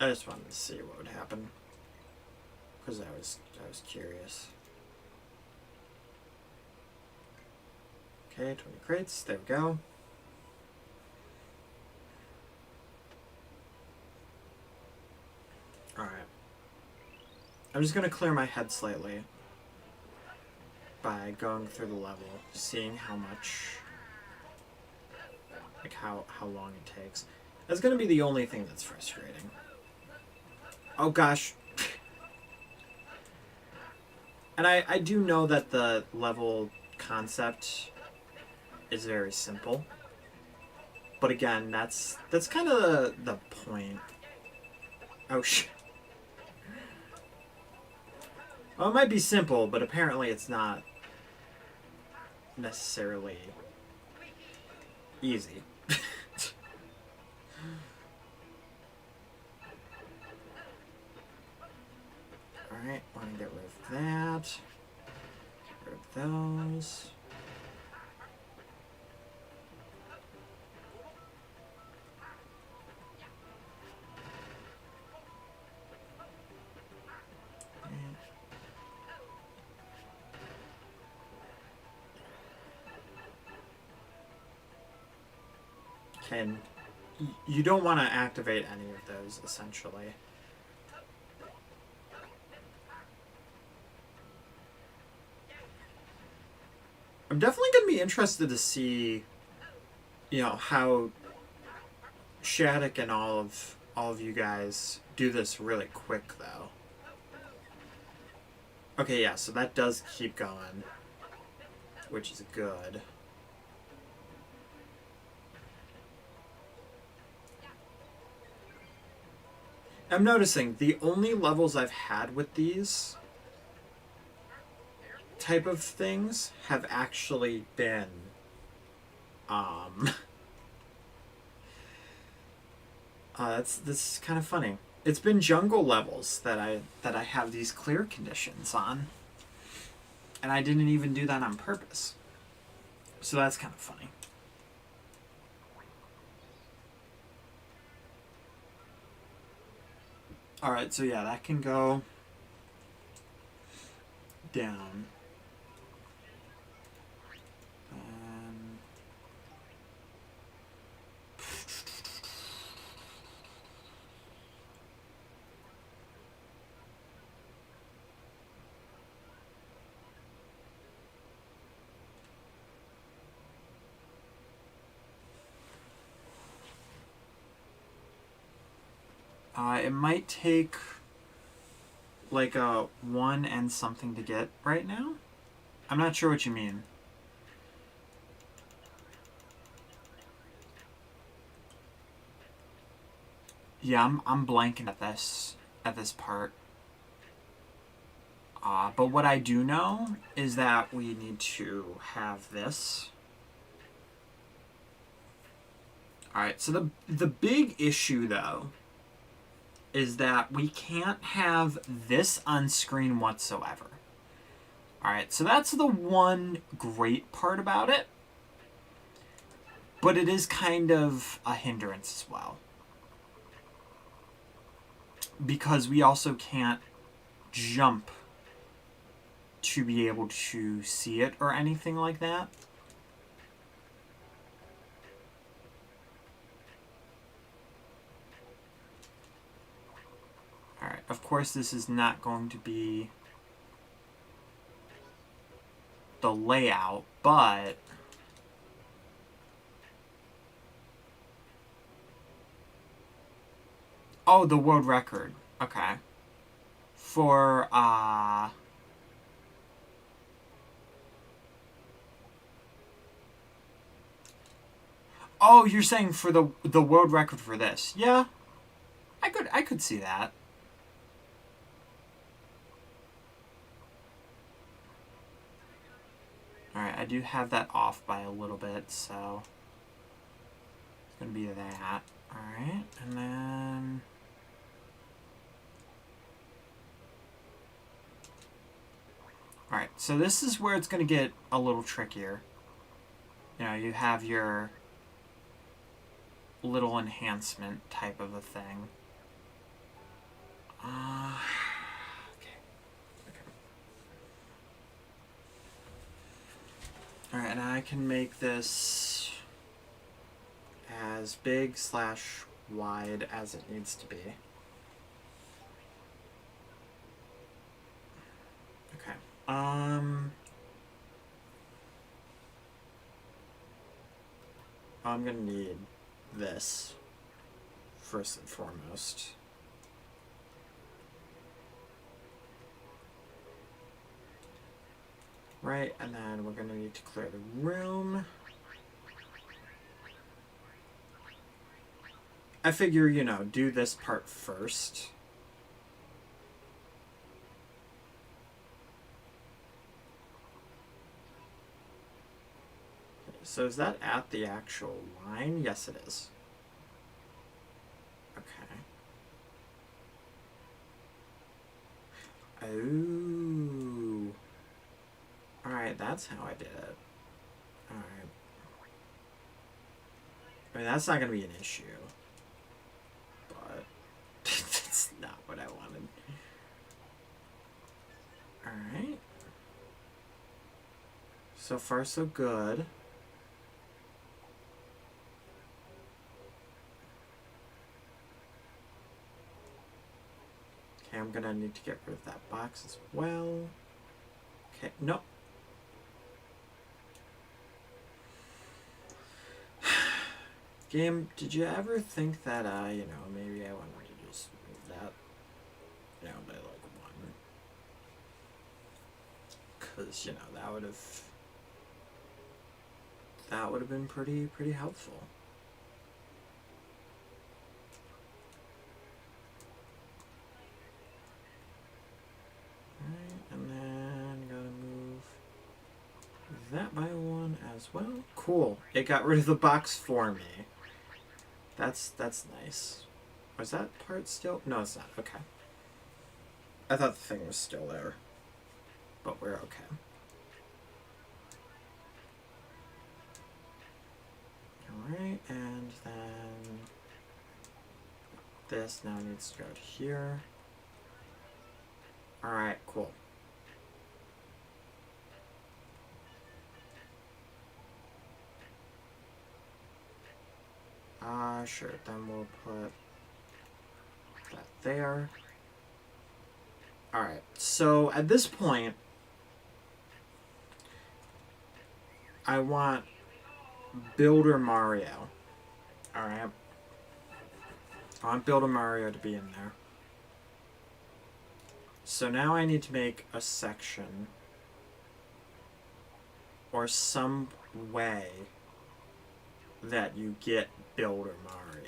I just wanted to see what would happen, because I was curious. Okay, 20 crates, there we go. Alright. I'm just going to clear my head slightly by going through the level, seeing how much, like how long it takes. That's going to be the only thing that's frustrating. Oh gosh. And I do know that the level concept is very simple. But again, that's kind of the point. Oh shit. Well, it might be simple, but apparently it's not necessarily easy. Alright, want to get rid of that. Get rid of those. And you don't want to activate any of those, essentially. I'm definitely going to be interested to see, you know, how Shattuck and all of you guys do this really quick, though. Okay, yeah, so that does keep going, which is good. I'm noticing the only levels I've had with these type of things have actually been this is kind of funny. It's been jungle levels that I have these clear conditions on, and I didn't even do that on purpose. So that's kind of funny. Alright, so yeah, that can go down. It might take like a 1 and something to get right now. I'm not sure what you mean. Yeah, I'm blanking at this part. But what I do know is that we need to have this. Alright, so the big issue though is that we can't have this on screen whatsoever. Alright, so that's the one great part about it. But it is kind of a hindrance as well. Because we also can't jump to be able to see it or anything like that. Alright, of course this is not going to be the layout, but oh, the world record. Okay. For oh, you're saying for the world record for this. Yeah. I could see that. Alright, I do have that off by a little bit, so it's gonna be that. Alright, and then alright, so this is where it's gonna get a little trickier. You know, you have your little enhancement type of a thing. Okay. Alright, and I can make this as big / wide as it needs to be. Okay. I'm gonna need this first and foremost. Right, and then we're gonna need to clear the room. I figure, you know, do this part first. So is that at the actual line? Yes, it is. Okay. Oh. Alright, that's how I did it. Alright. I mean, that's not going to be an issue. But that's not what I wanted. Alright. So far, so good. Okay, I'm gonna need to get rid of that box as well. Okay, nope. Game, did you ever think that, you know, maybe I wanted to just move that, you know, by like 1? Because, you know, that would have been pretty helpful. And then gotta move that by 1 as well. Cool. It got rid of the box for me. That's nice. Was that part still? No, it's not. Okay. I thought the thing was still there. But we're okay. Alright, and then this now needs to go to here. Alright, cool. Sure, then we'll put that there. Alright, so at this point, I want Builder Mario. Alright. I want Builder Mario to be in there. So now I need to make a section or some way that you get Builder Mario.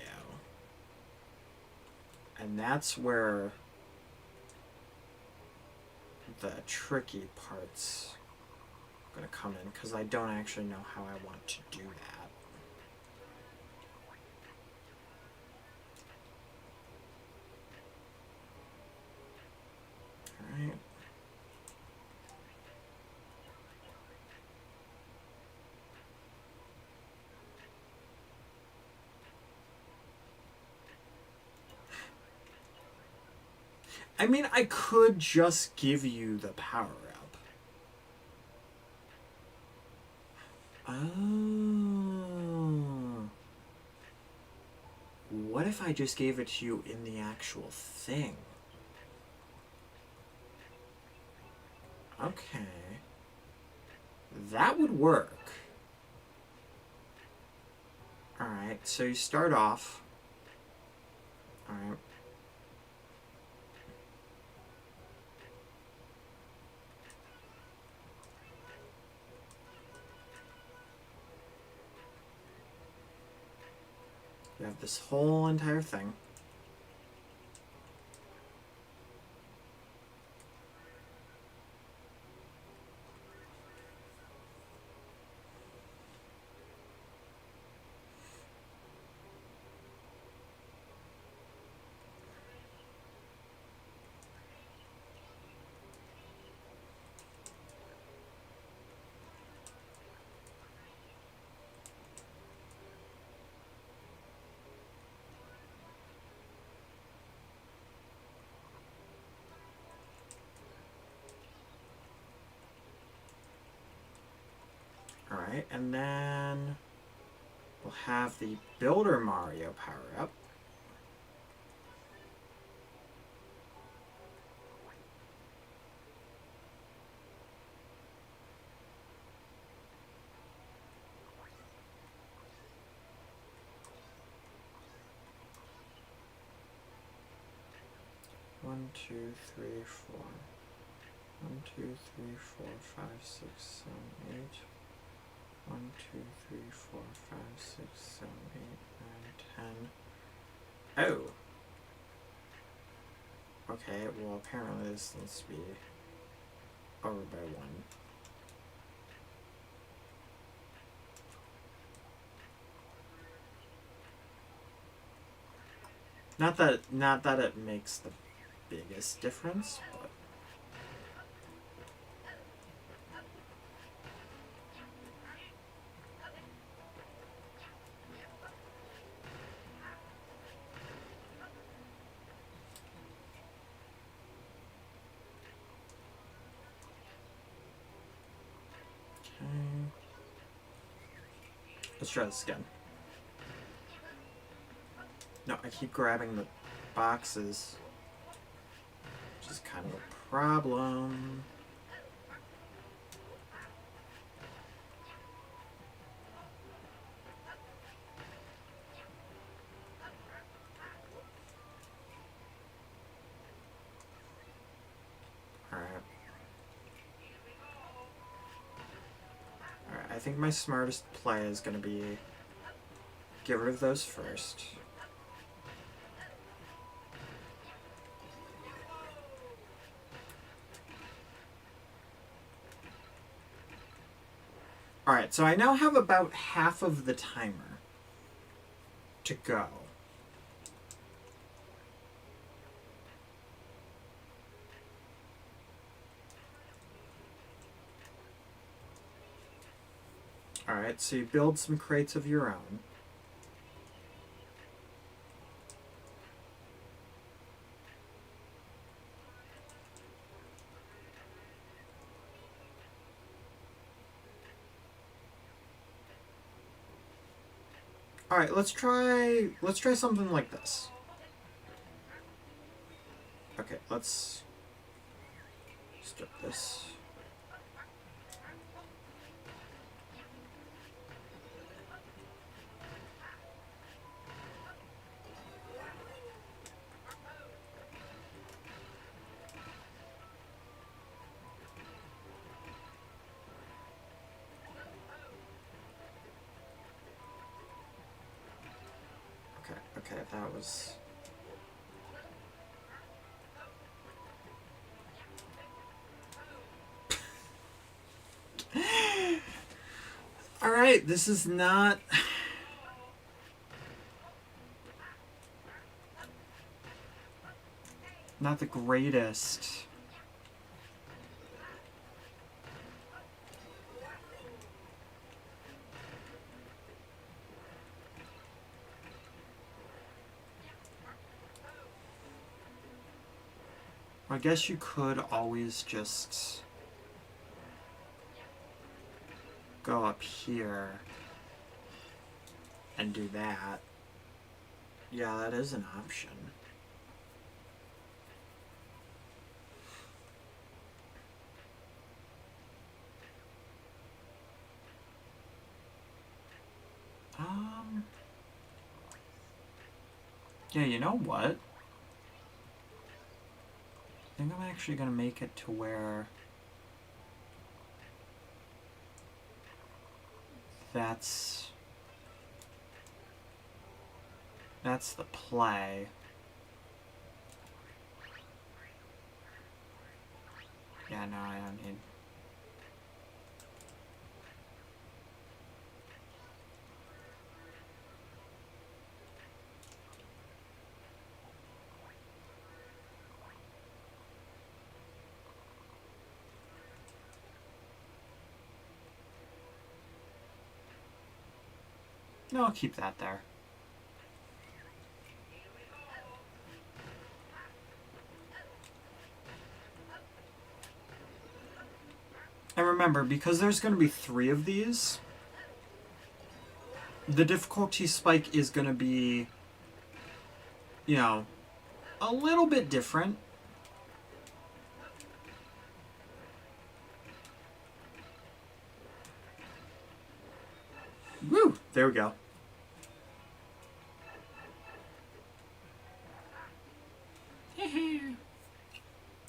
And that's where the tricky part's gonna come in, because I don't actually know how I want to do that. Alright. I mean, I could just give you the power up. Oh. What if I just gave it to you in the actual thing? Okay. That would work. Alright, so you start off. Alright. You have this whole entire thing. Alright, and then we'll have the Builder Mario power up. One, two, three, four. 1, 2, 3, 4, 5, 6, 7, 8. 1, 2, 3, 4, 5, 6, 7, 8, 9, 10. Oh! Okay, well apparently this needs to be over by 1. Not that it makes the biggest difference, but okay. Let's try this again. No, I keep grabbing the boxes, which is kind of a problem. Alright. Alright, I think my smartest play is going to be get rid of those first. Alright, so I now have about half of the timer to go. Alright, so you build some crates of your own. Alright, let's try something like this. Okay, let's strip this. Okay, that was... Alright, this is not... not the greatest. I guess you could always just go up here and do that. Yeah, that is an option. Yeah, you know what? I think I'm actually going to make it to where that's the play. Yeah, no, I don't need... No, I'll keep that there. And remember, because there's going to be 3 of these, the difficulty spike is going to be, you know, a little bit different. Woo! There we go.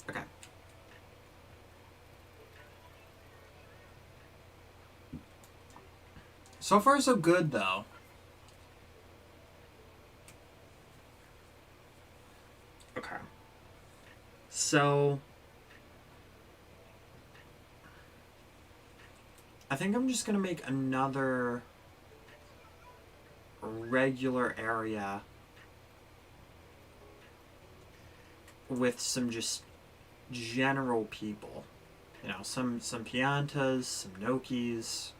Okay. So far, so good, though. Okay. So... I think I'm just going to make another regular area with some just general people. You know, some Piantas, some Nokis,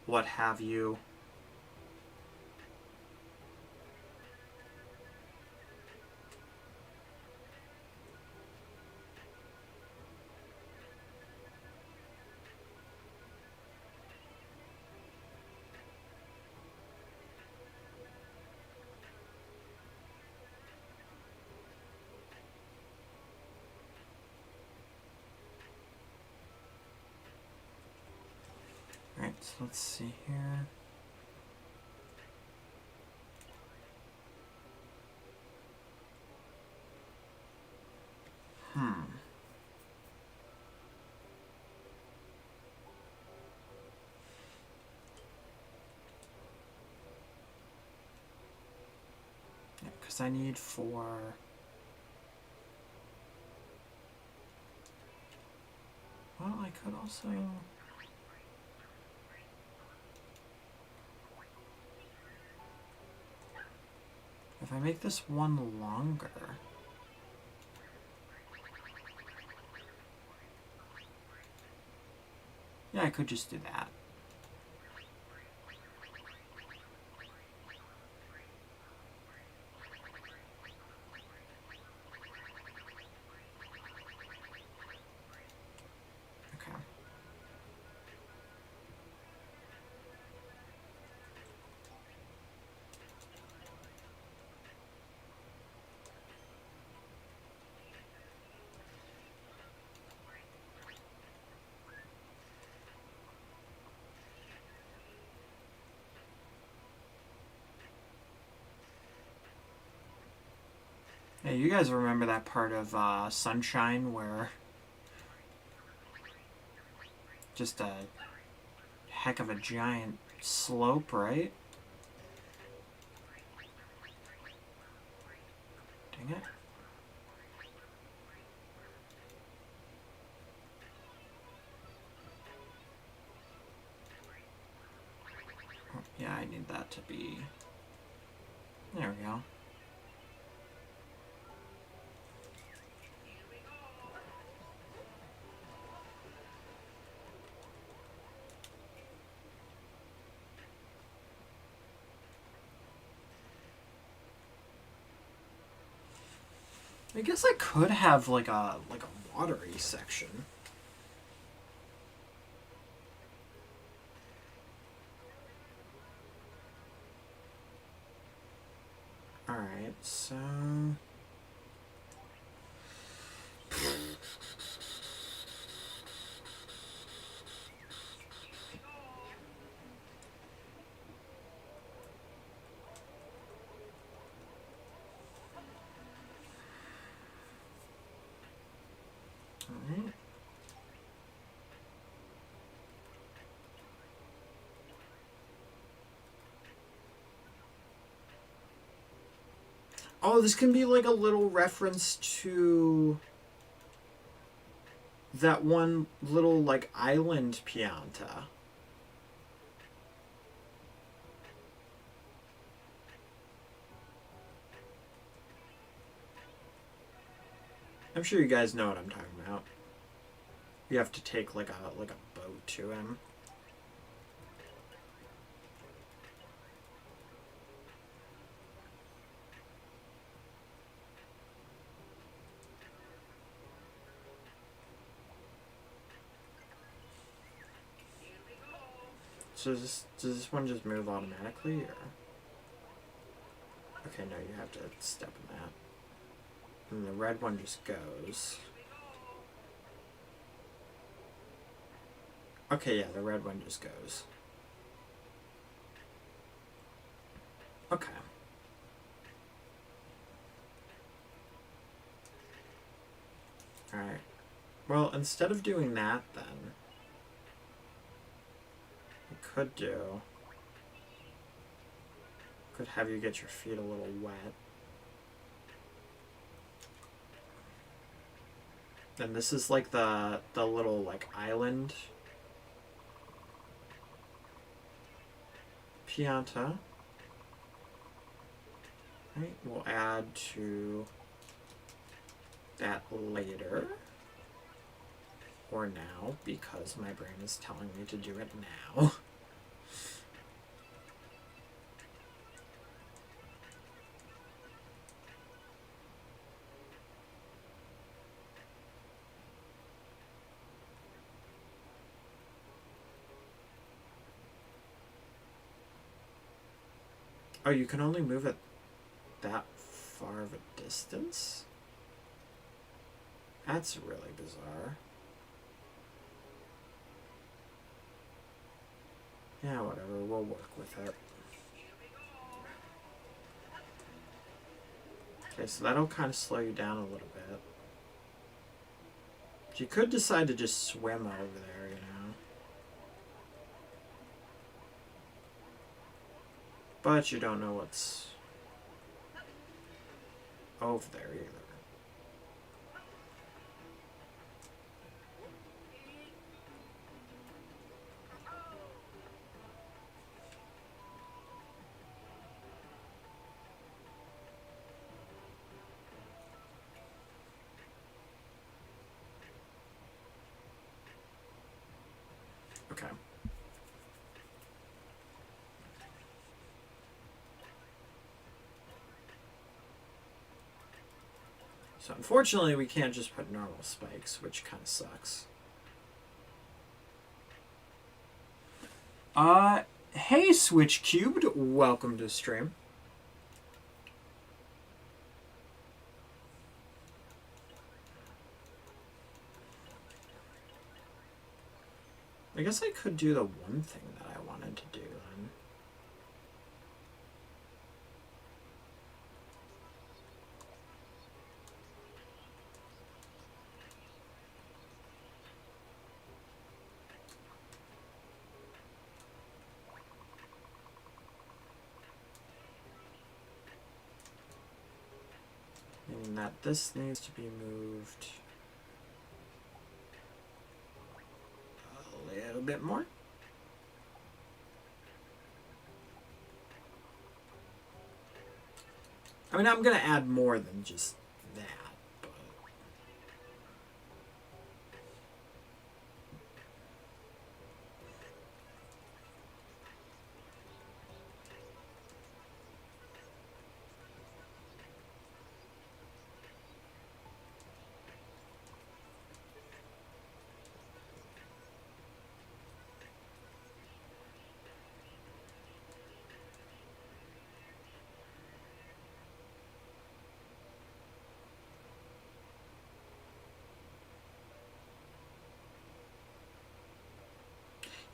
what have you. Alright, so let's see here. Yeah, because I need 4... Well, I could also... If I make this one longer... Yeah, I could just do that. Okay. Yeah, you guys remember that part of Sunshine where just a heck of a giant slope, right? Dang it. Oh, yeah, I need that to be... There we go. I guess I could have like a watery section. All right, so all right. Oh, this can be like a little reference to that one little like island pianta. I'm sure you guys know what I'm talking about. You have to take like a boat to him. So does this one just move automatically, or? Okay, no, you have to step in that. And the red one just goes. Okay, yeah, the red one just goes. Okay. Alright. Well, instead of doing that, then, could have you get your feet a little wet. And this is like the little like island pianta. Right, we'll add to that later. Or now, because my brain is telling me to do it now. Oh, you can only move it that far of a distance? That's really bizarre. Yeah, whatever, we'll work with it. Okay, so that'll kind of slow you down a little bit. You could decide to just swim over there, you know. But you don't know what's over there either. Okay. So unfortunately, we can't just put normal spikes, which kind of sucks. Hey Switch Cubed, welcome to stream. I guess I could do the one thing that I wanted to do then. Meaning that this needs to be moved a little bit more. I mean, I'm going to add more than just that, but...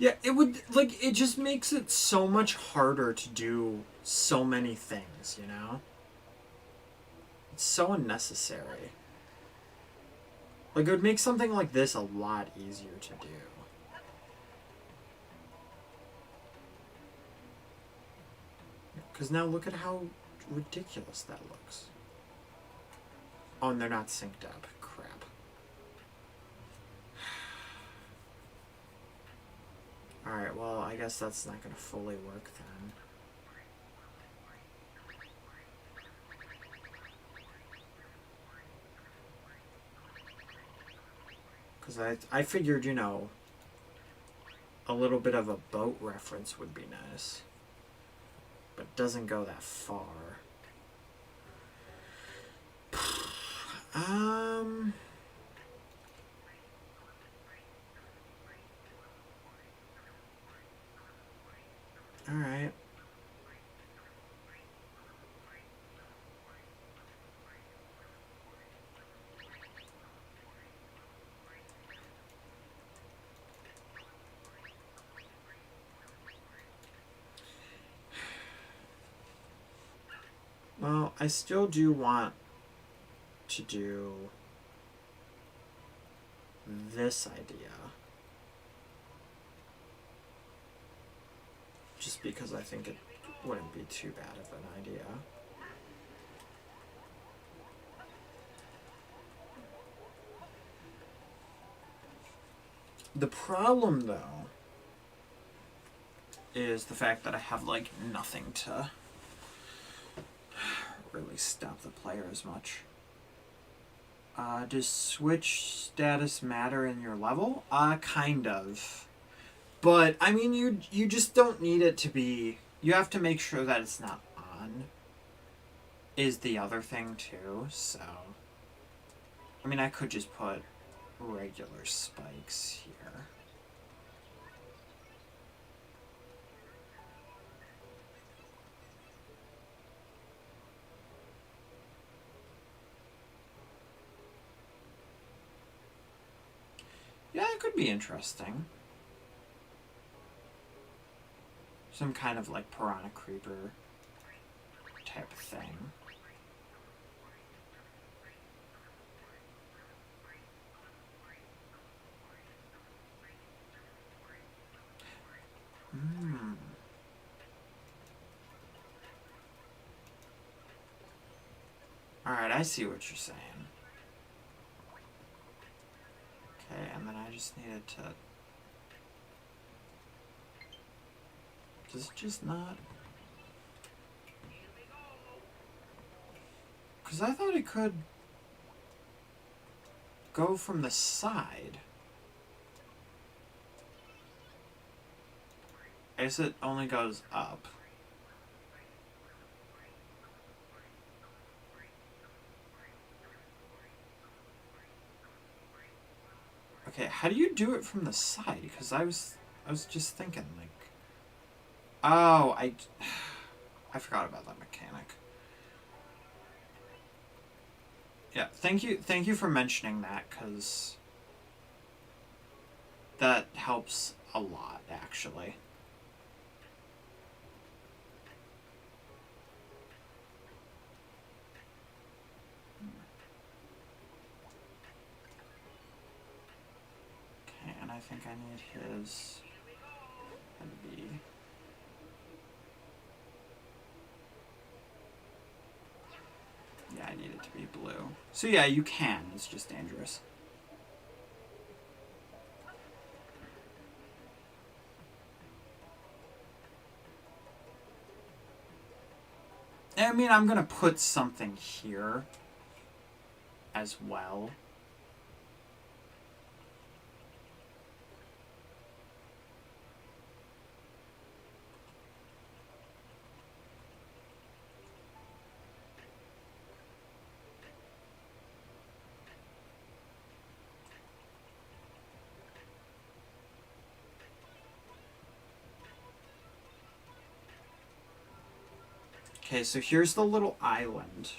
Yeah, it would, like, it just makes it so much harder to do so many things, you know? It's so unnecessary. Like, it would make something like this a lot easier to do. Because now look at how ridiculous that looks. Oh, and they're not synced up. Crap. Alright, well, I guess that's not going to fully work then. Because I figured, you know, a little bit of a boat reference would be nice. But it doesn't go that far. Alright. Well, I still do want to do this idea. Just because I think it wouldn't be too bad of an idea. The problem, though, is the fact that I have, like, nothing to really stop the player as much. Does switch status matter in your level? Kind of. But, I mean, you just don't need it to be... You have to make sure that it's not on, is the other thing, too, so... I mean, I could just put regular spikes here. Yeah, it could be interesting. Some kind of, like, piranha creeper type of thing. Alright, I see what you're saying. Okay, and then I just needed to... Does it just not... Because I thought it could go from the side. I guess it only goes up. Okay, how do you do it from the side? Because I was just thinking, like... Oh, I forgot about that mechanic. Yeah, thank you for mentioning that, because that helps a lot, actually. Okay, and I think I need his to be... Yeah, I need it to be blue. So yeah, you can. It's just dangerous. I mean, I'm gonna put something here as well. Okay, so here's the little island.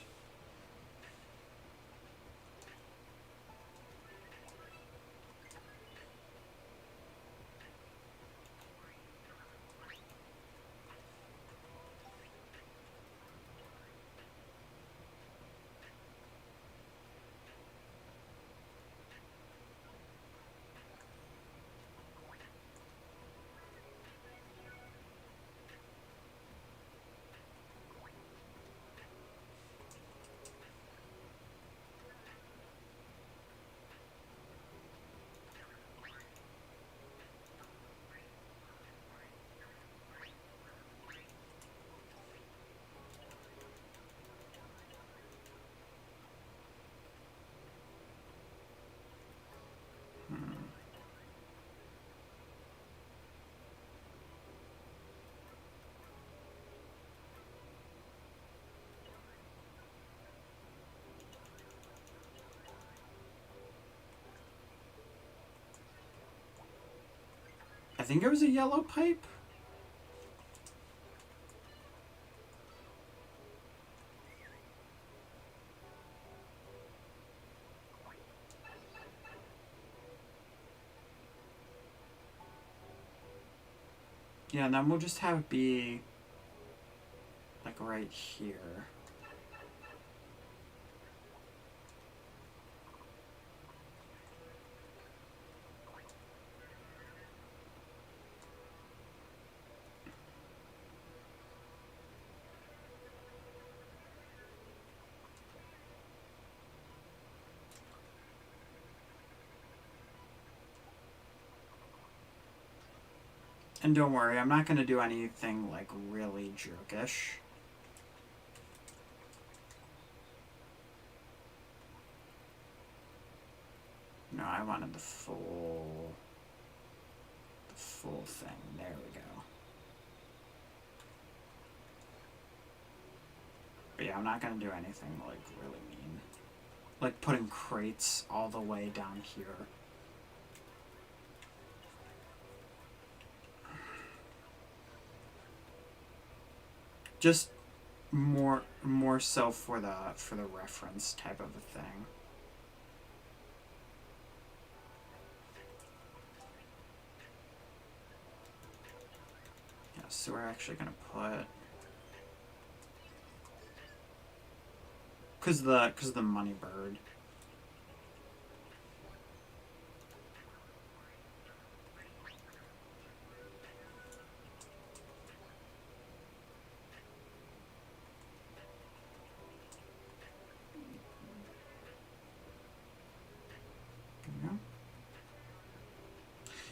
I think it was a yellow pipe. Yeah, and then we'll just have it be like right here. And don't worry, I'm not going to do anything like really jerkish. No, I wanted the full thing. There we go. But yeah, I'm not going to do anything like really mean. Like putting crates all the way down here. Just more so for the reference type of a thing. Yeah, so we're actually gonna put cause the money bird.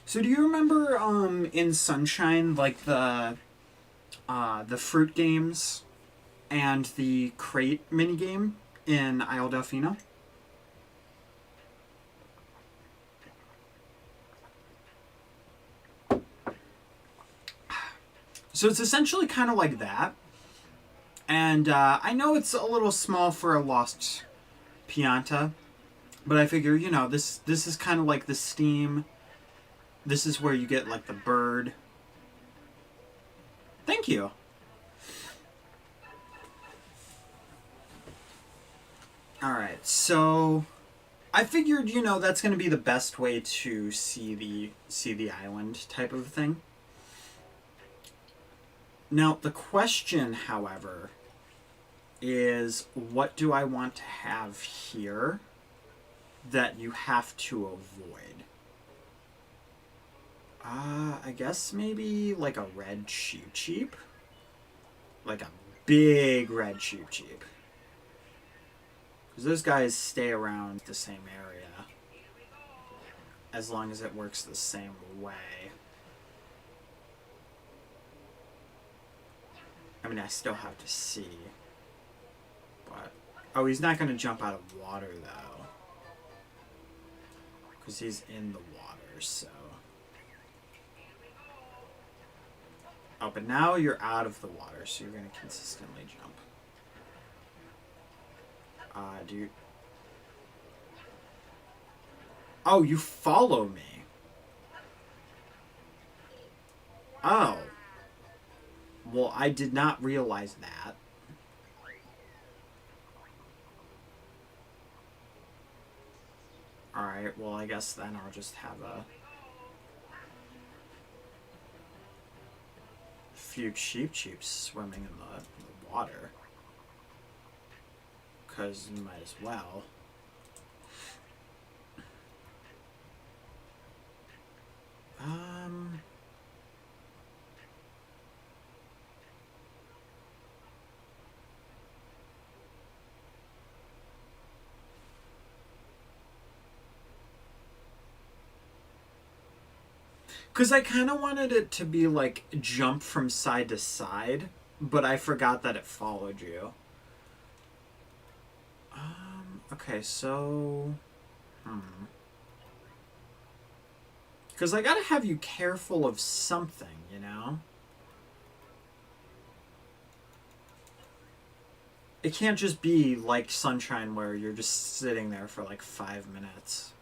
So do you remember in Sunshine like the fruit games and the crate minigame in Isle Delfino? So it's essentially kind of like that. And I know it's a little small for a Lost Pianta, but I figure, you know, this is kind of like the Steam. This is where you get, like, the bird. Thank you. Alright, so I figured, you know, that's going to be the best way to see the island type of thing. Now, the question, however, is what do I want to have here that you have to avoid? I guess maybe like a red Cheep Cheep. Like a big red Cheep Cheep. Because those guys stay around the same area. As long as it works the same way. I mean, I still have to see. But... oh, he's not going to jump out of water, though. Because he's in the water, so... oh, but now you're out of the water, so you're going to consistently jump. Do you... oh, you follow me. Oh. Well, I did not realize that. Alright, well, I guess then I'll just have a... few Cheep Cheeps swimming in the water. Because you might as well. Because I kind of wanted it to be like jump from side to side, but I forgot that it followed you. Okay, so... because I gotta have you careful of something, you know? It can't just be like Sunshine where you're just sitting there for like 5 minutes.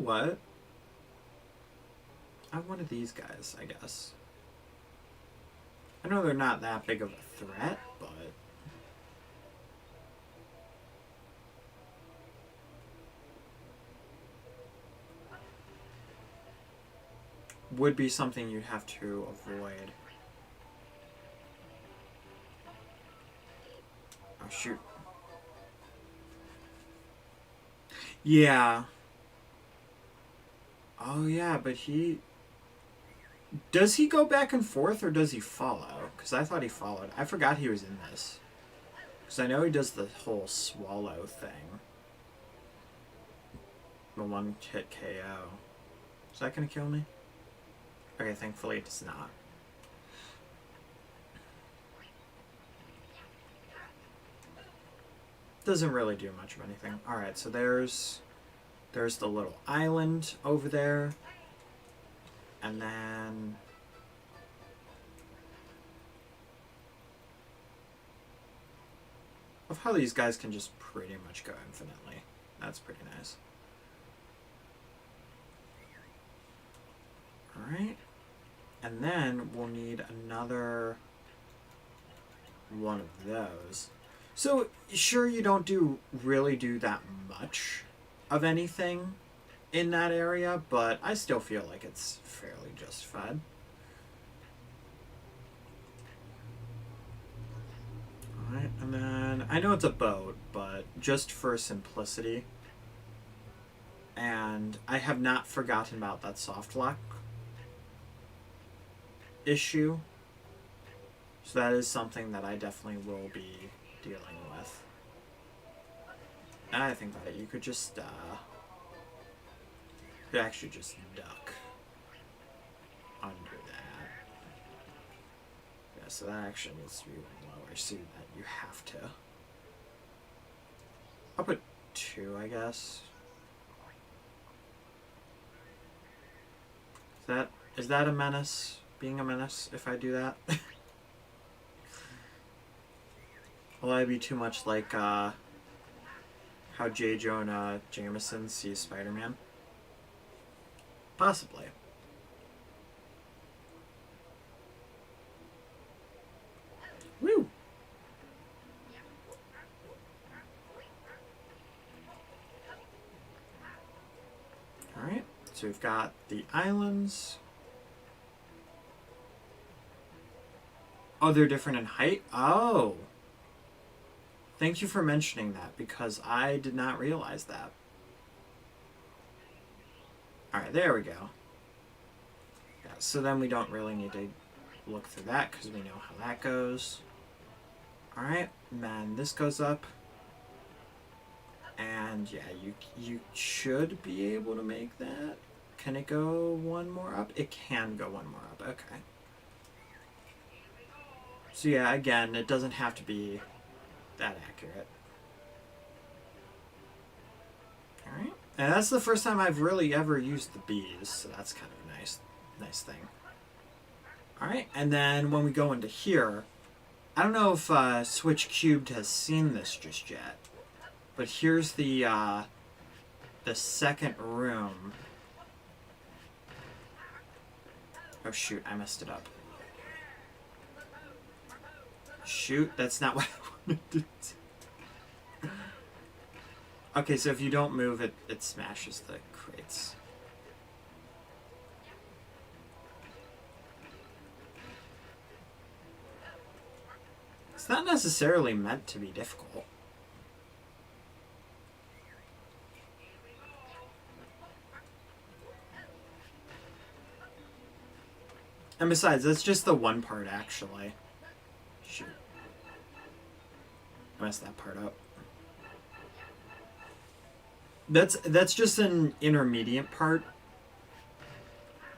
what? I have one of these guys, I guess. I know they're not that big of a threat, but... would be something you'd have to avoid. Oh, shoot. Yeah. Oh, yeah, but he... does he go back and forth, or does he follow? Because I thought he followed. I forgot he was in this. Because I know he does the whole swallow thing. The one-hit KO. Is that going to kill me? Okay, thankfully it does not. Doesn't really do much of anything. Alright, so there's the little island over there. And then... of how these guys can just pretty much go infinitely. That's pretty nice. Alright. And then we'll need another one of those. So, sure, you don't really do that much of anything in that area, but I still feel like it's fairly justified. Alright, and then I know it's a boat, but just for simplicity, and I have not forgotten about that soft lock issue, so that is something that I definitely will be dealing with. And I think that you could just could actually just duck under that. Yeah, so that actually needs to be lower, so that you have to. I'll put 2, I guess. Is that a menace? Being a menace if I do that? Will I be too much like how J. Jonah Jameson sees Spider-Man? Possibly. Woo! Alright, so we've got the islands. Oh, they're different in height? Oh! Thank you for mentioning that, because I did not realize that. Alright, there we go. Yeah, so then we don't really need to look through that, because we know how that goes. Alright, and then this goes up. And yeah, you should be able to make that. Can it go one more up? It can go one more up, okay. So yeah, again, it doesn't have to be that accurate. Alright. And that's the first time I've really ever used the bees, so that's kind of a nice thing. Alright, and then when we go into here, I don't know if Switch Cubed has seen this just yet, but here's the second room. Oh shoot, I messed it up. Shoot, that's not what I wanted to do. Okay, so if you don't move, it smashes the crates. It's not necessarily meant to be difficult. And besides, that's just the one part, actually. Shoot. I messed that part up. That's just an intermediate part.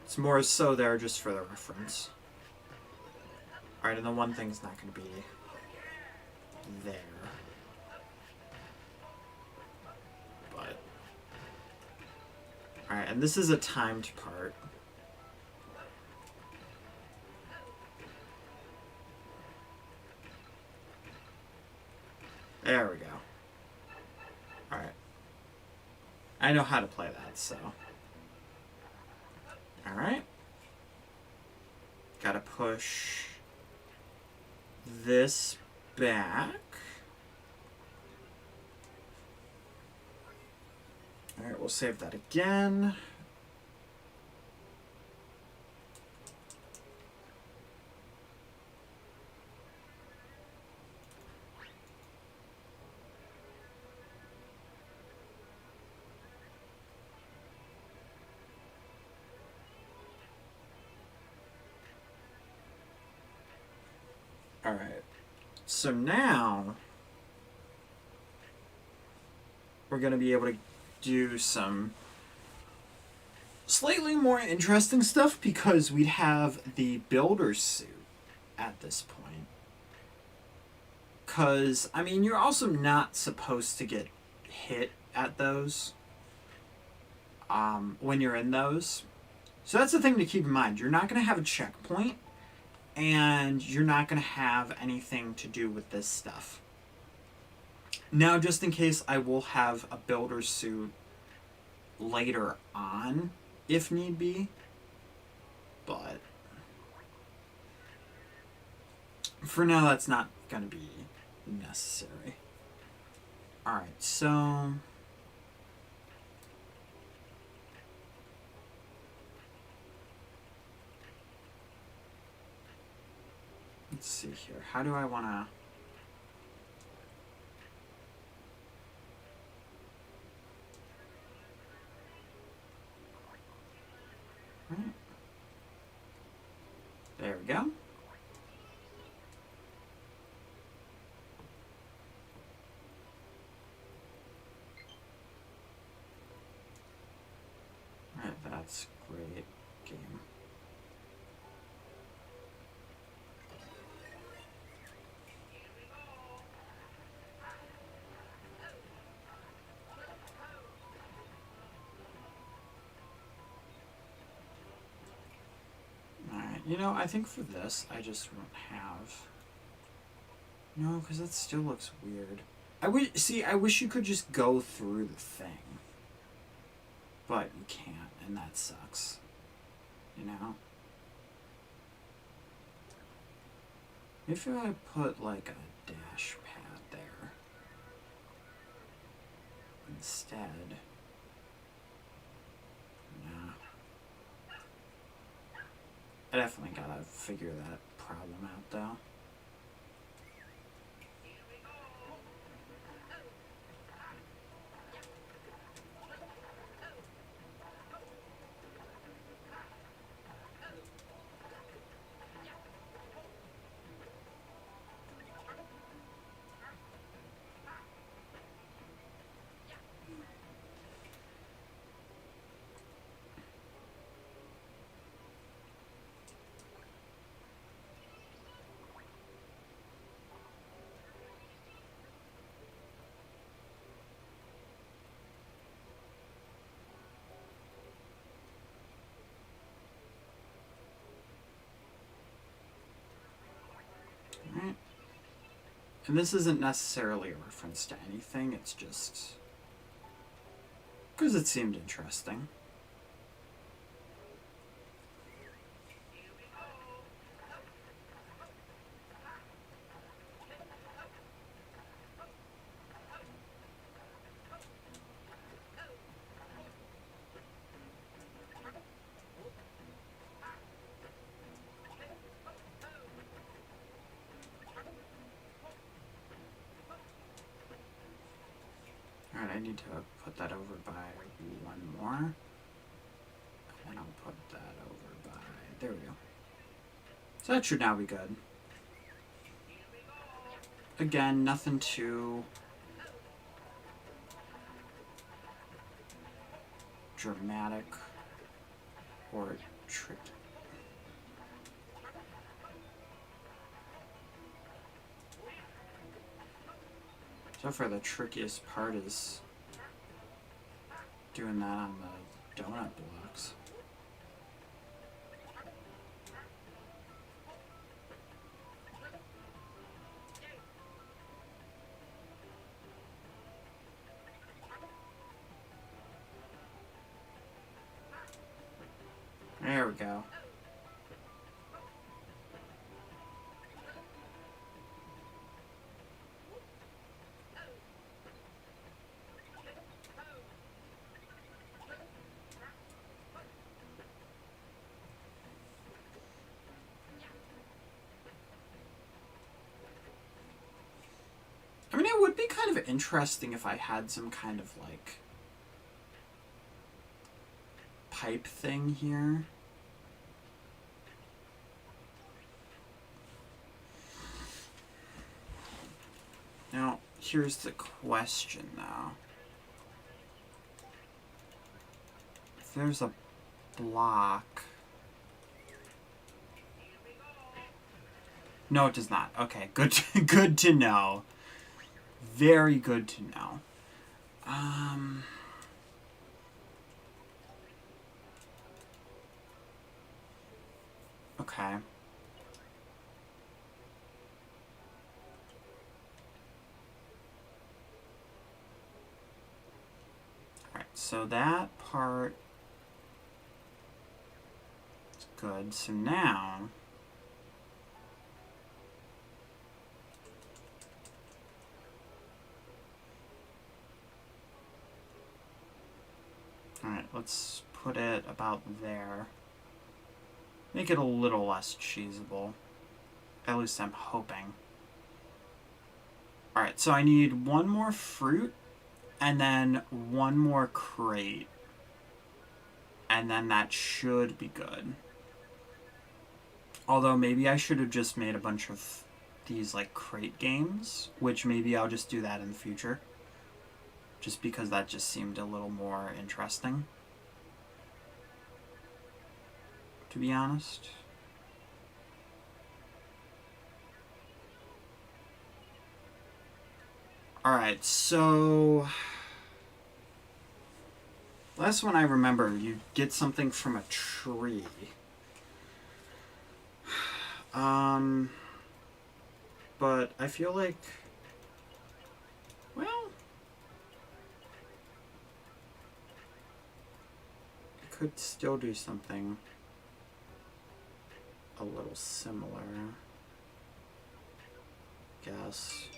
It's more so there just for the reference. Alright, and the one thing's not going to be there. But... alright, and this is a timed part. There we go. Alright. I know how to play that, so Alright. Gotta push this back. Alright, we'll save that again. Alright, so now we're going to be able to do some slightly more interesting stuff because we'd have the builder's suit at this point. Because, I mean, you're also not supposed to get hit at those when you're in those. So that's the thing to keep in mind. You're not going to have a checkpoint, and you're not going to have anything to do with this stuff. Now, just in case, I will have a builder's suit later on, if need be. But for now, that's not going to be necessary. Alright, so let's see here. How do I want to... Right. There we go. Alright, that's great game. You know, I think for this, I just won't have... No, because that still looks weird. I wish you could just go through the thing. But you can't, and that sucks. You know? If I put, like, a dash pad there instead... I definitely gotta figure that problem out, though. Right. And this isn't necessarily a reference to anything, it's just because it seemed interesting. Alright, I need to put that over by one more. And I'll put that over by... There we go. So that should now be good. Again, nothing too dramatic or tricky. So far, the trickiest part is doing that on the donut blocks. There go. I mean, it would be kind of interesting if I had some kind of, like, pipe thing here. Now, here's the question, though. If there's a block... No, it does not. Okay, good to know. Very good to know. Okay. Alright, so that part is good. So now... Alright, let's put it about there. Make it a little less cheesable. At least I'm hoping. Alright, so I need one more fruit, and then one more crate. And then that should be good. Although maybe I should have just made a bunch of these, like, crate games, which maybe I'll just do that in the future. Just because that just seemed a little more interesting, to be honest. Alright, so... Last one I remember, you get something from a tree. But I feel like... Well... I could still do something a little similar, guess.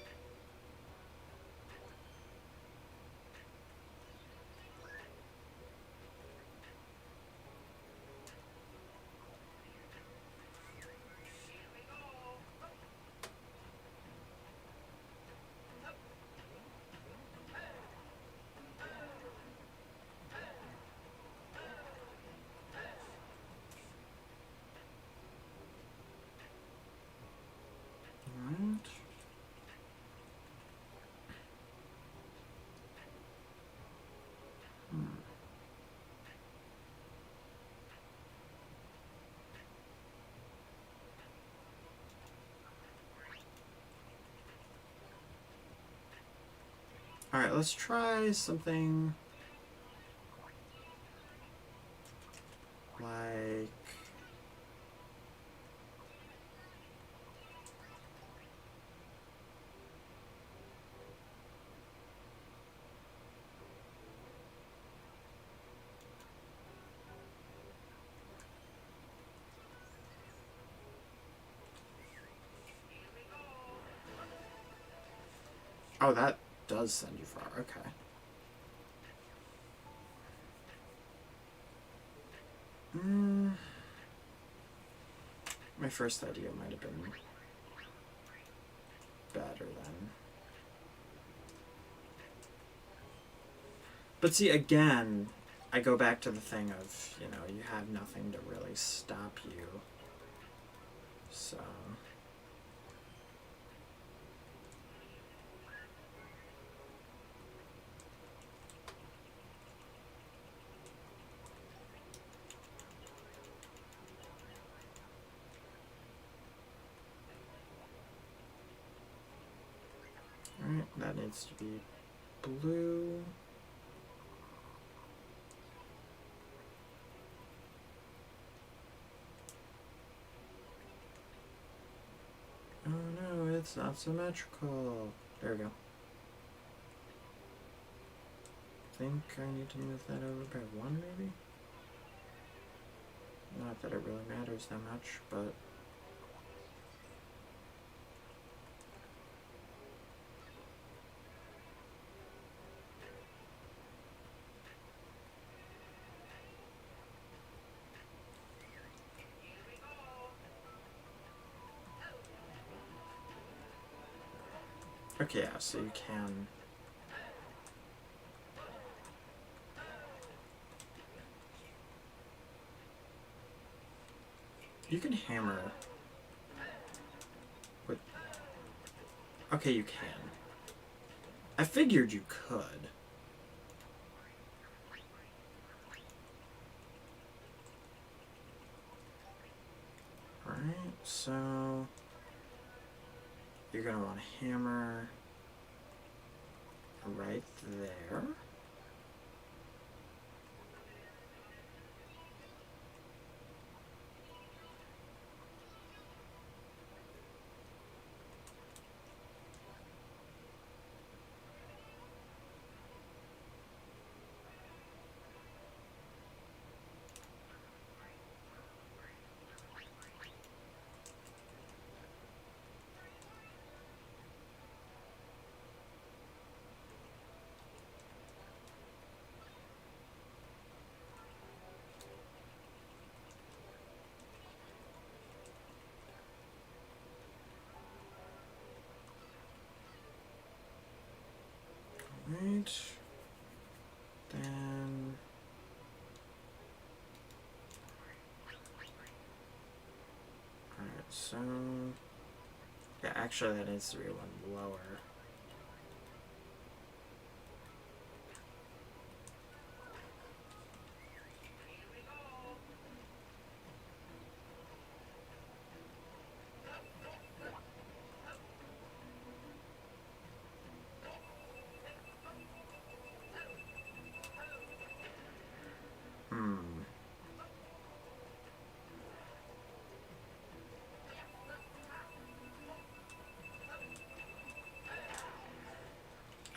Alright, let's try something like... Oh, that does send you far. Okay. My first idea might have been better then. But see, again, I go back to the thing of, you know, you have nothing to really stop you. So... Alright, that needs to be blue. Oh no, it's not symmetrical. There we go. I think I need to move that over by one, maybe? Not that it really matters that much, but... Okay, yeah, so you can... You can hammer... With... Okay, you can. I figured you could. Alright, so... You're gonna want a hammer... right there. Right. Then... Alright, so... Yeah, actually that needs to be one lower.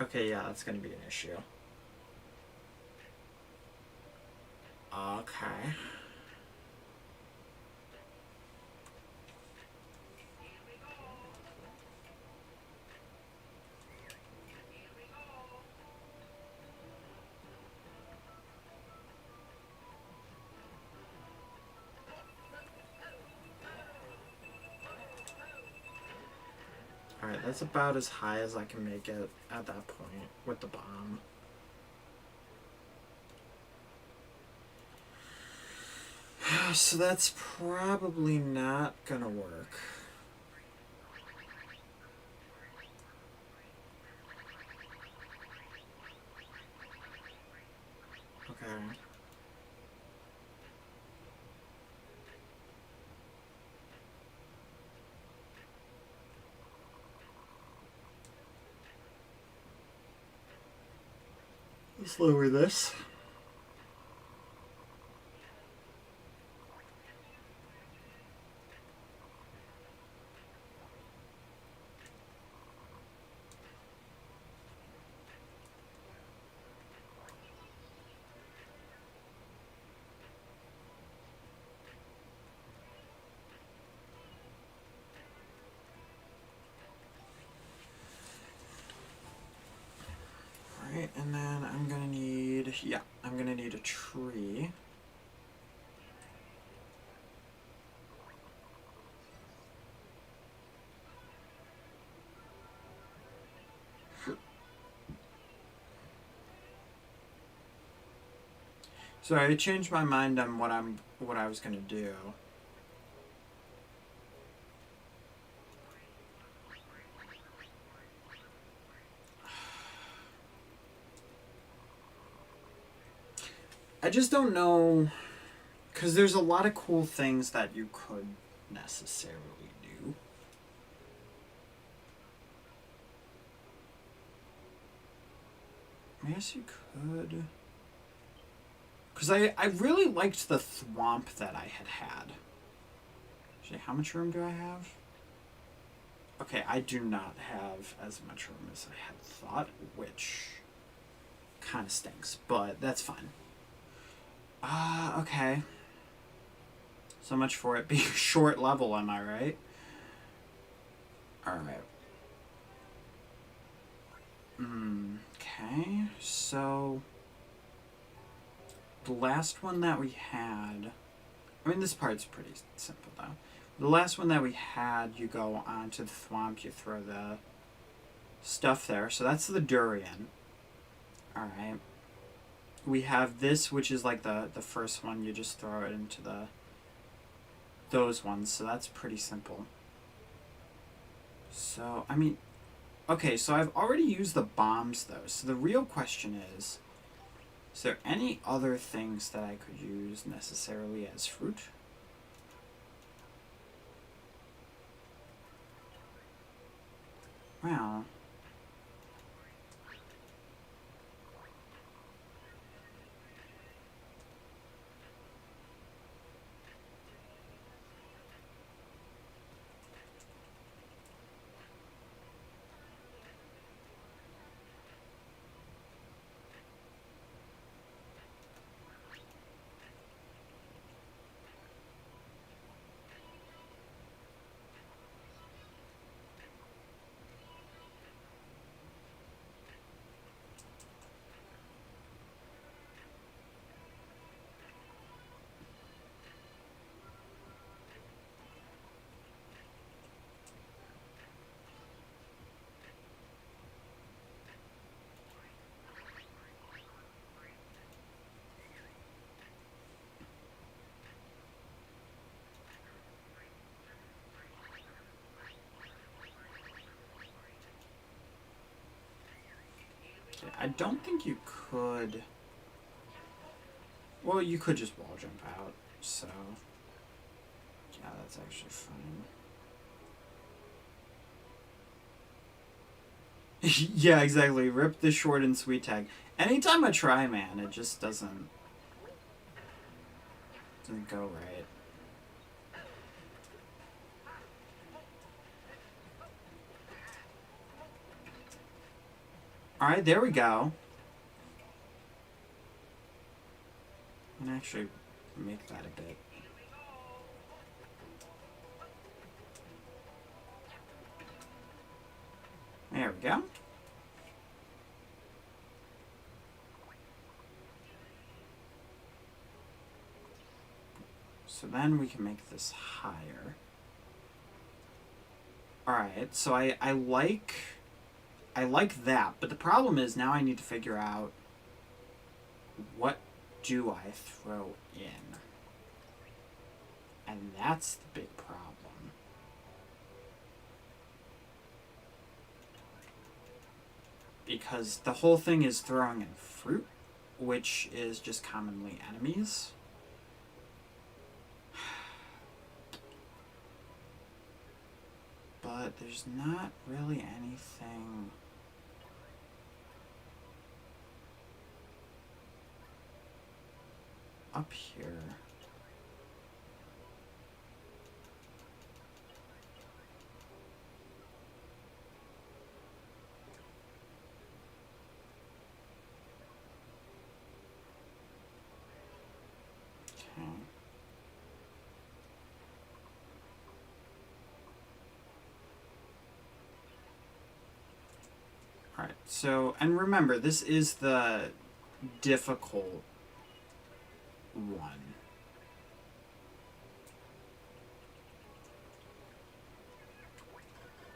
Okay, yeah, that's gonna be an issue. Okay. Alright, that's about as high as I can make it at that point with the bomb. So that's probably not gonna work. Okay. Let's lower this. Alright, and then I'm gonna need, yeah, I'm gonna need a tree. So I changed my mind on what I was gonna do. I just don't know, because there's a lot of cool things that you could necessarily do. I guess you could. Because I really liked the thwomp that I had. Actually, how much room do I have? Okay, I do not have as much room as I had thought, which kind of stinks, but that's fine. Okay. So much for it being short level, am I right? Alright. Okay, so the last one that we had, I mean, this part's pretty simple though. The last one that we had, you go onto the thwomp, you throw the stuff there. So that's the durian. Alright. We have this, which is like the first one. You just throw it into those ones. So that's pretty simple. So, I mean, okay, so I've already used the bombs though. So the real question is there any other things that I could use necessarily as fruit? Well, I don't think you could. Well, you could just wall jump out, so yeah, that's actually fine. Yeah, exactly. Rip the short and sweet tag. Anytime I try, man, it just doesn't go right. Alright, there we go. I'm gonna actually make that a bit. There we go. So then we can make this higher. Alright, so I like that, but the problem is now I need to figure out what do I throw in? And that's the big problem. Because the whole thing is throwing in fruit, which is just commonly enemies. But there's not really anything up here. Okay. Alright, so, and remember, this is the difficult one.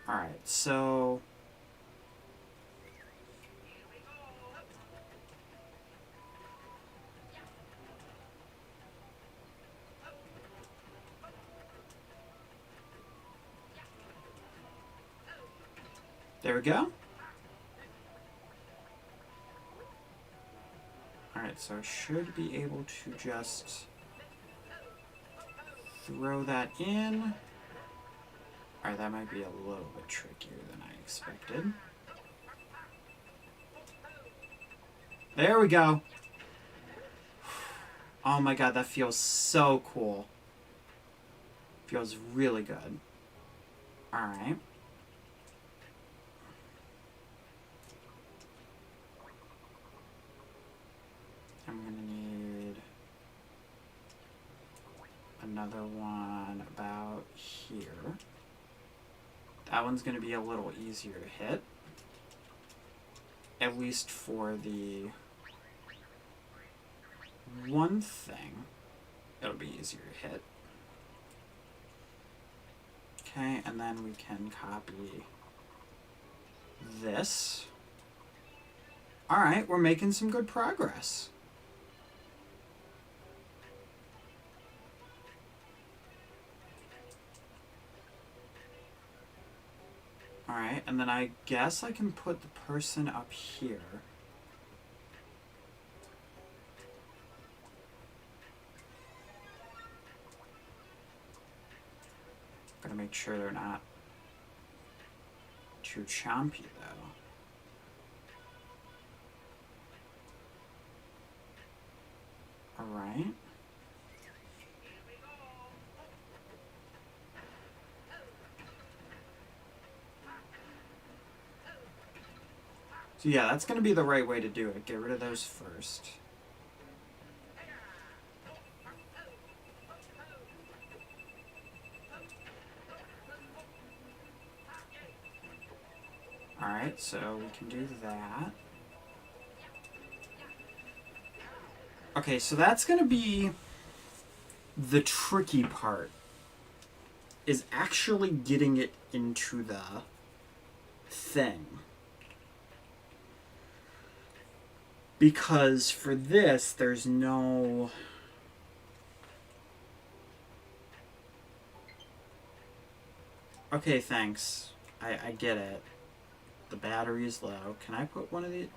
Alright, so there we go. Alright, so I should be able to just throw that in. Alright, that might be a little bit trickier than I expected. There we go. Oh my god, that feels so cool. Feels really good. Alright. I'm gonna need another one about here. That one's going to be a little easier to hit. At least for the one thing, it'll be easier to hit. Okay, and then we can copy this. Alright, we're making some good progress. Alright, and then I guess I can put the person up here. Gotta make sure they're not too chompy, though. Alright. So yeah, that's going to be the right way to do it. Get rid of those first. Alright, so we can do that. Okay, so that's going to be the tricky part, is actually getting it into the thing. Because for this, there's no... Okay, thanks. I get it. The battery is low. Can I put one of these?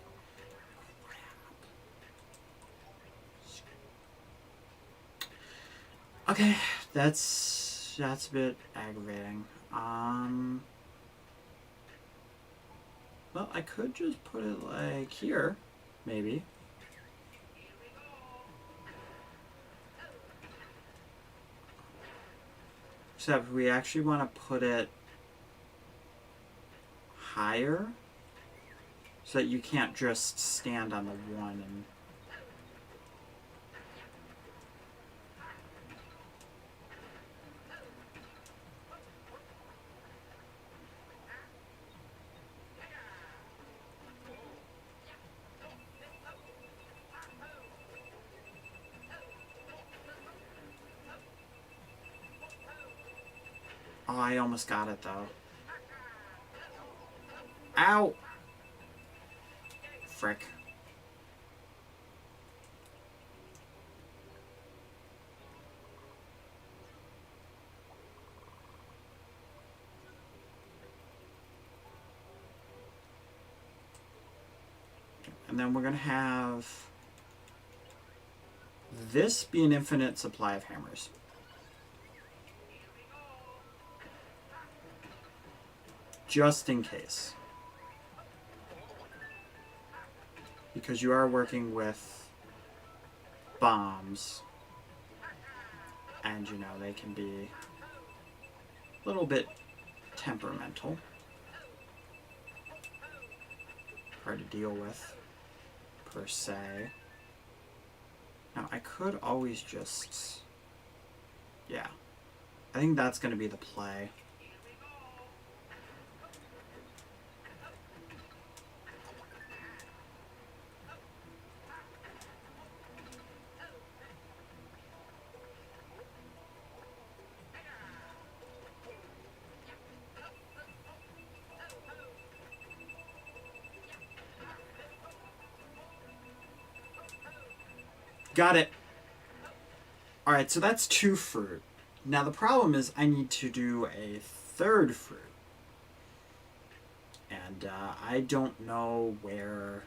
Okay, that's a bit aggravating. Well, I could just put it like here, maybe. Except we actually want to put it higher so that you can't just stand on the one and... Oh, I almost got it though. Ow! Frick. And then we're going to have this be an infinite supply of hammers. Just in case. Because you are working with bombs. And, you know, they can be a little bit temperamental. Hard to deal with, per se. Now, I could always just... Yeah. I think that's going to be the play. Got it. Alright, so that's 2 fruit. Now the problem is I need to do a 3rd fruit. And I don't know where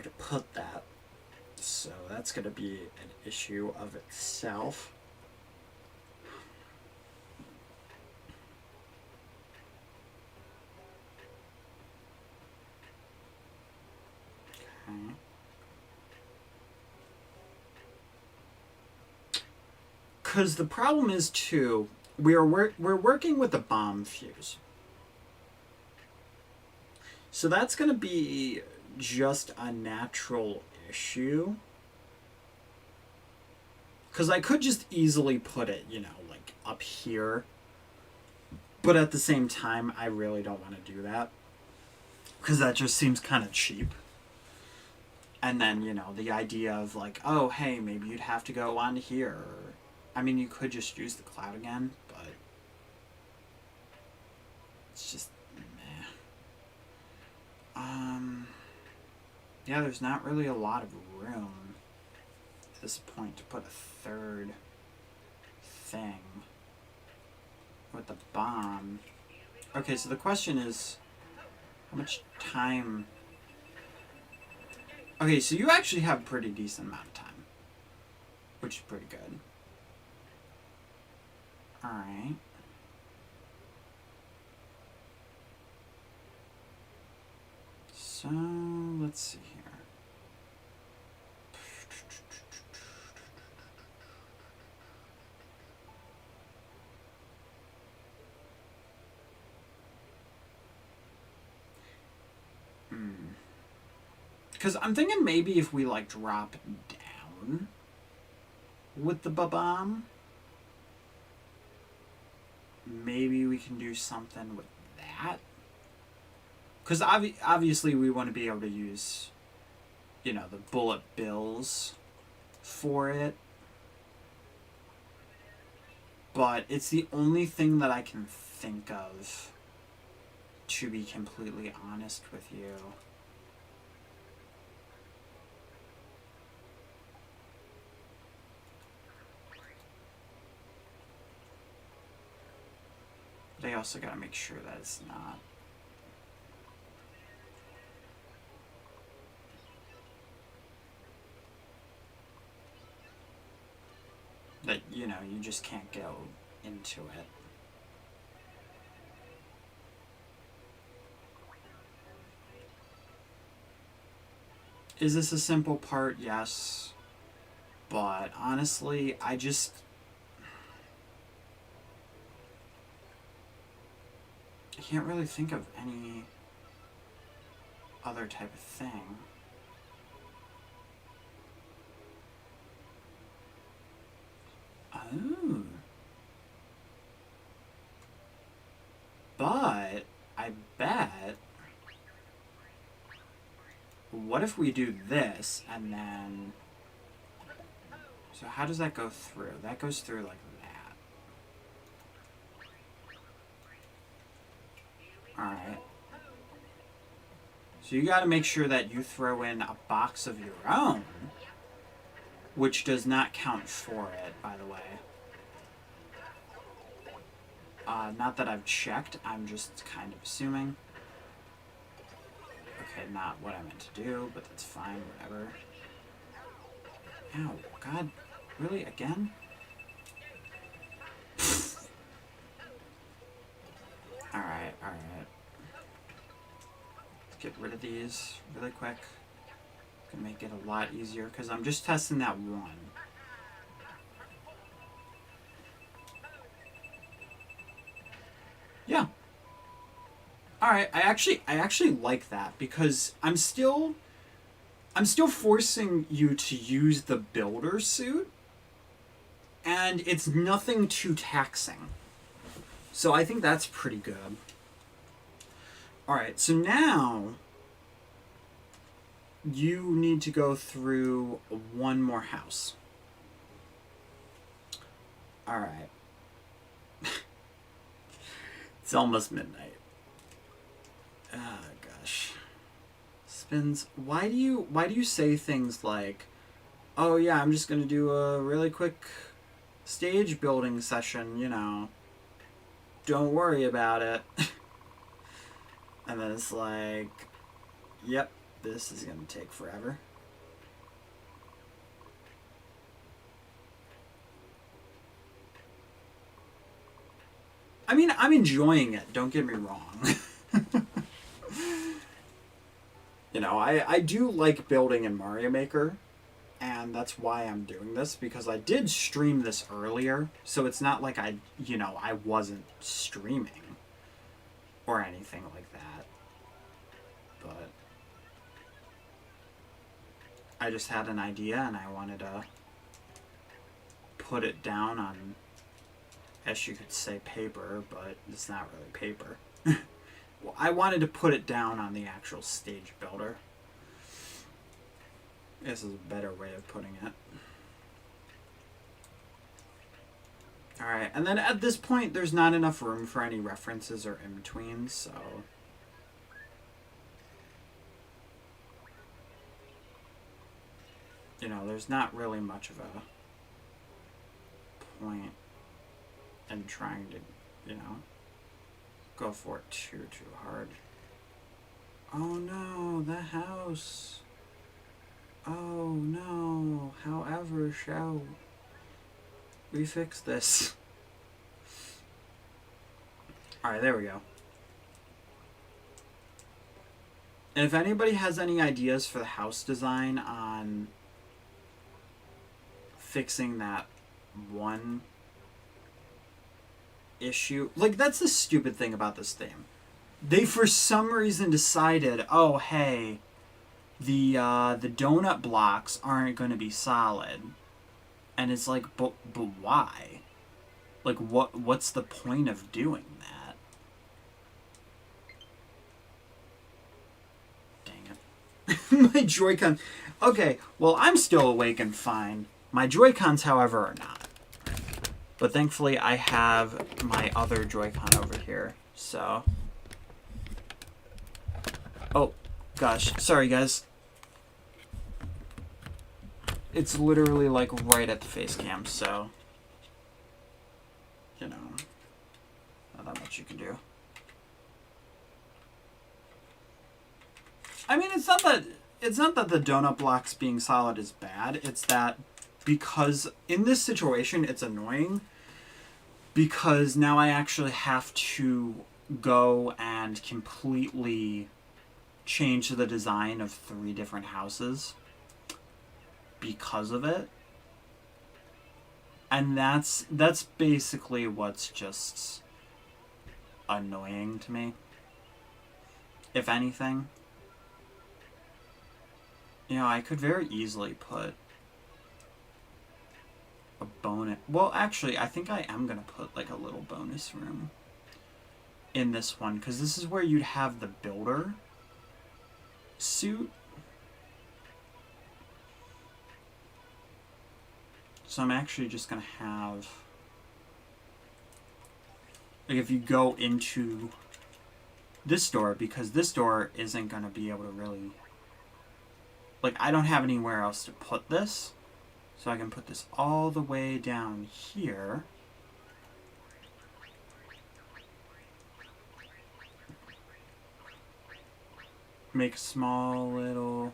to put that. So that's going to be an issue of itself. Because the problem is, too, we're working with a bomb fuse. So that's going to be just a natural issue. Because I could just easily put it, you know, like up here. But at the same time, I really don't want to do that. Because that just seems kind of cheap. And then, you know, the idea of like, oh, hey, maybe you'd have to go on here. I mean, you could just use the cloud again, but it's just meh. Yeah, there's not really a lot of room at this point to put a third thing with the bomb. Okay, so the question is, how much time? Okay, so you actually have a pretty decent amount of time, which is pretty good. Alright. So, let's see here. Because I'm thinking maybe if we, like, drop down with the bomb, maybe we can do something with that. Because obviously we want to be able to use, you know, the bullet bills for it. But it's the only thing that I can think of, to be completely honest with you. But I also gotta make sure that it's not. That, you know, you just can't go into it. Is this a simple part? Yes. But honestly, I can't really think of any other type of thing. Oh. But I bet, what if we do this and then, so how does that go through? That goes through like that. Alright. So you gotta make sure that you throw in a box of your own, which does not count for it, by the way. Not that I've checked, I'm just kind of assuming. Okay, not what I meant to do, but that's fine, whatever. Ow, God, really, again? Alright. Let's get rid of these really quick. Gonna make it a lot easier, because I'm just testing that one. Yeah. Alright, I actually like that, because I'm still forcing you to use the builder suit, and it's nothing too taxing. So I think that's pretty good. Alright, so now you need to go through one more house. Alright. It's almost midnight. Ah, gosh. Spins. Why do you say things like, oh yeah, I'm just gonna do a really quick stage building session, you know. Don't worry about it. And then it's like, yep, this is gonna take forever. I mean, I'm enjoying it, don't get me wrong. You know, I do like building in Mario Maker, and that's why I'm doing this, because I did stream this earlier, so it's not like I wasn't streaming or anything like that. But I just had an idea and I wanted to put it down on, as you could say, paper, but it's not really paper. Well, I wanted to put it down on the actual stage builder. This is a better way of putting it. Alright, and then at this point, there's not enough room for any references or in-betweens, so... You know, there's not really much of a point in trying to, you know, go for it too hard. Oh no, the house. Oh no, however shall we fix this? Alright, there we go. And if anybody has any ideas for the house design on fixing that one issue, like, that's the stupid thing about this theme. They for some reason decided, oh hey, the donut blocks aren't going to be solid, and it's like, but why? Like, what's the point of doing that? Dang it. My Joy-Con. Okay, well, I'm still awake and fine. My Joy-Cons, however, are not. But thankfully, I have my other Joy-Con over here, so... Oh, gosh. Sorry, guys. It's literally, like, right at the face cam, so... You know... Not that much you can do. I mean, it's not that the donut blocks being solid is bad. It's that because in this situation, it's annoying because now I actually have to go and completely change the design of 3 different houses because of it. And that's basically what's just annoying to me, if anything. You know, I could very easily put a bonus... Well, actually, I think I am going to put, like, a little bonus room in this one, because this is where you'd have the builder suit. So I'm actually just going to have... Like, if you go into this door, because this door isn't going to be able to really... Like, I don't have anywhere else to put this. So I can put this all the way down here. Make a small little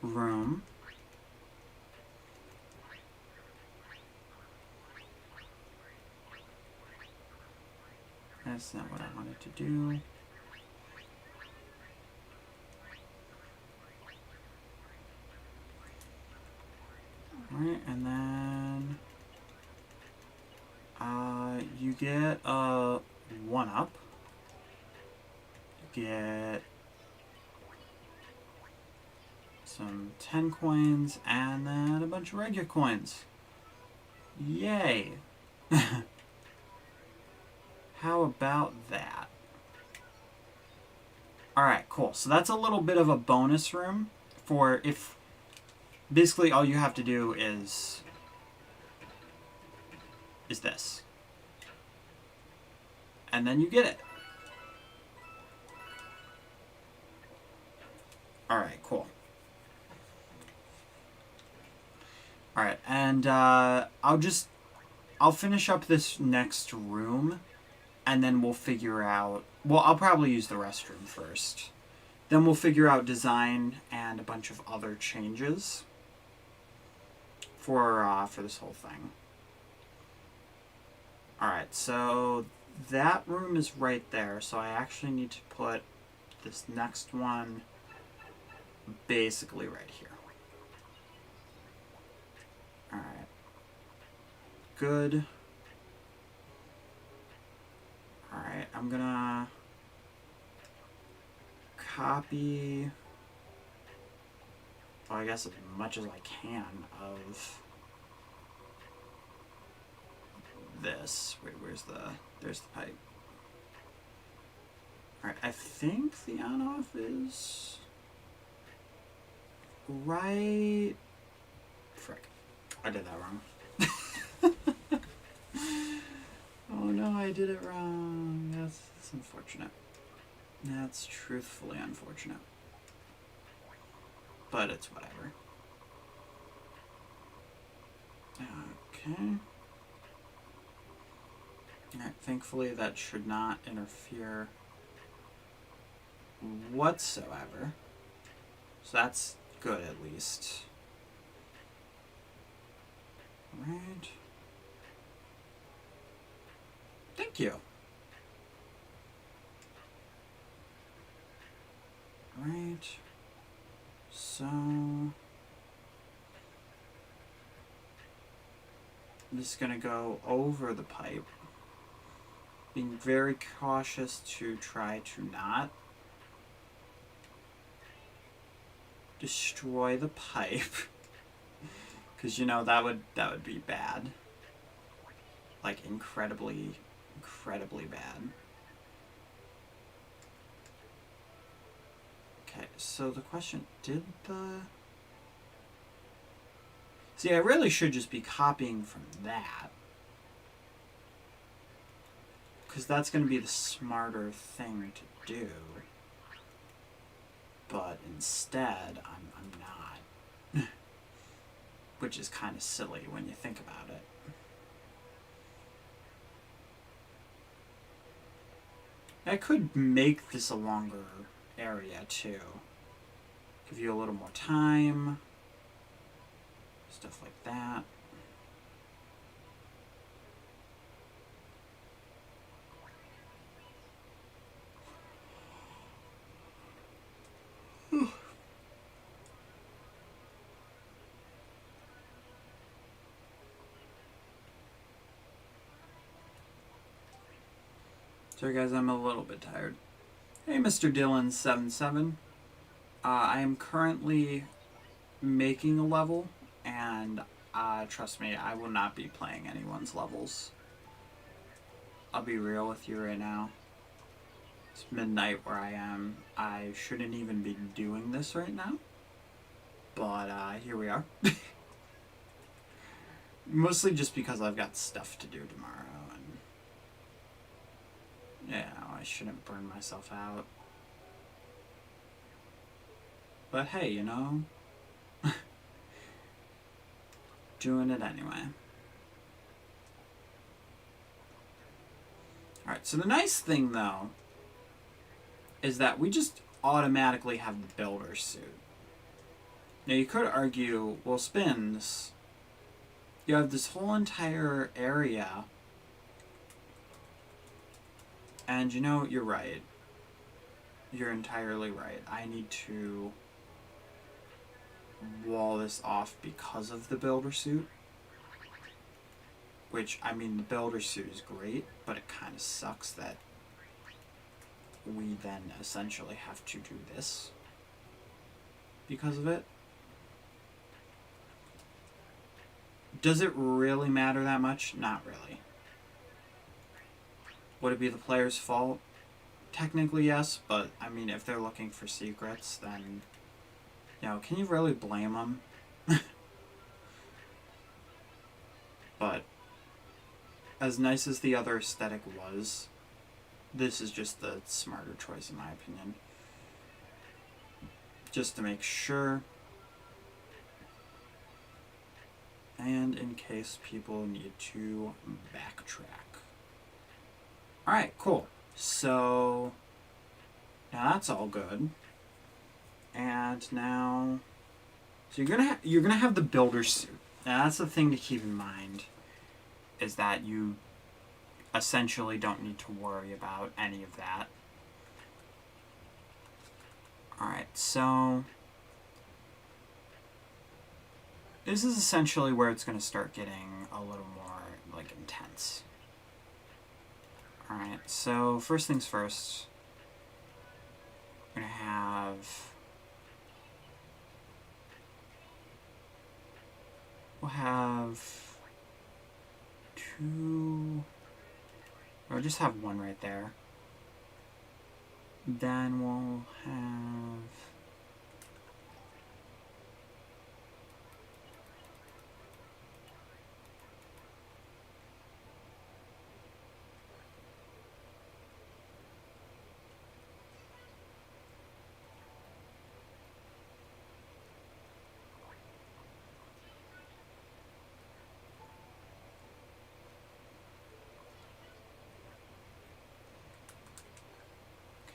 room. That's not what I wanted to do. Alright, and then you get a 1-up. You get some 10 coins and then a bunch of regular coins. Yay! How about that? Alright, cool. So that's a little bit of a bonus room for if... Basically, all you have to do is this. And then you get it. Alright, cool. Alright, and I'll finish up this next room, and then we'll figure out... Well, I'll probably use the restroom first. Then we'll figure out design and a bunch of other changes for this whole thing. Alright, so that room is right there, so I actually need to put this next one basically right here. Alright. Good. Alright, I'm gonna copy... Well, I guess as much as I can of this. Wait, there's the pipe. Alright, I think the on-off is right... Frick. I did that wrong. Oh no, I did it wrong. That's unfortunate. That's truthfully unfortunate. But it's whatever. Okay. Alright, thankfully that should not interfere whatsoever. So that's good at least. Right. Thank you. Right. So this is going to go over the pipe. Being very cautious to try to not destroy the pipe. Because, you know, that would be bad. Like, incredibly bad. Okay, so the question, See, I really should just be copying from that. Because that's going to be the smarter thing to do. But instead, I'm not. Which is kind of silly when you think about it. I could make this a longer area too. Give you a little more time. Stuff like that. Sorry guys, I'm a little bit tired. Hey Mr. Dylan77. I am currently making a level, and trust me, I will not be playing anyone's levels. I'll be real with you right now. It's midnight where I am. I shouldn't even be doing this right now. But here we are. Mostly just because I've got stuff to do tomorrow. And yeah, I shouldn't burn myself out. But hey, you know, doing it anyway. Alright, so the nice thing though is that we just automatically have the builder suit. Now you could argue, well, spins, you have this whole entire area, and you know, you're right. You're entirely right. I need to wall this off because of the builder suit. Which, I mean, the builder suit is great, but it kind of sucks that we then essentially have to do this because of it. Does it really matter that much? Not really. Would it be the player's fault? Technically, yes, but, I mean, if they're looking for secrets, then, you know, can you really blame them? But, as nice as the other aesthetic was, this is just the smarter choice, in my opinion. Just to make sure. And in case people need to backtrack. Alright, cool. So, now that's all good. And now, so you're gonna have the builder suit. Now that's the thing to keep in mind, is that you essentially don't need to worry about any of that. Alright, so this is essentially where it's going to start getting a little more, like, intense. Alright, so first things first, we're going to we'll have 2 2. Or just have 1 right there. Then we'll have...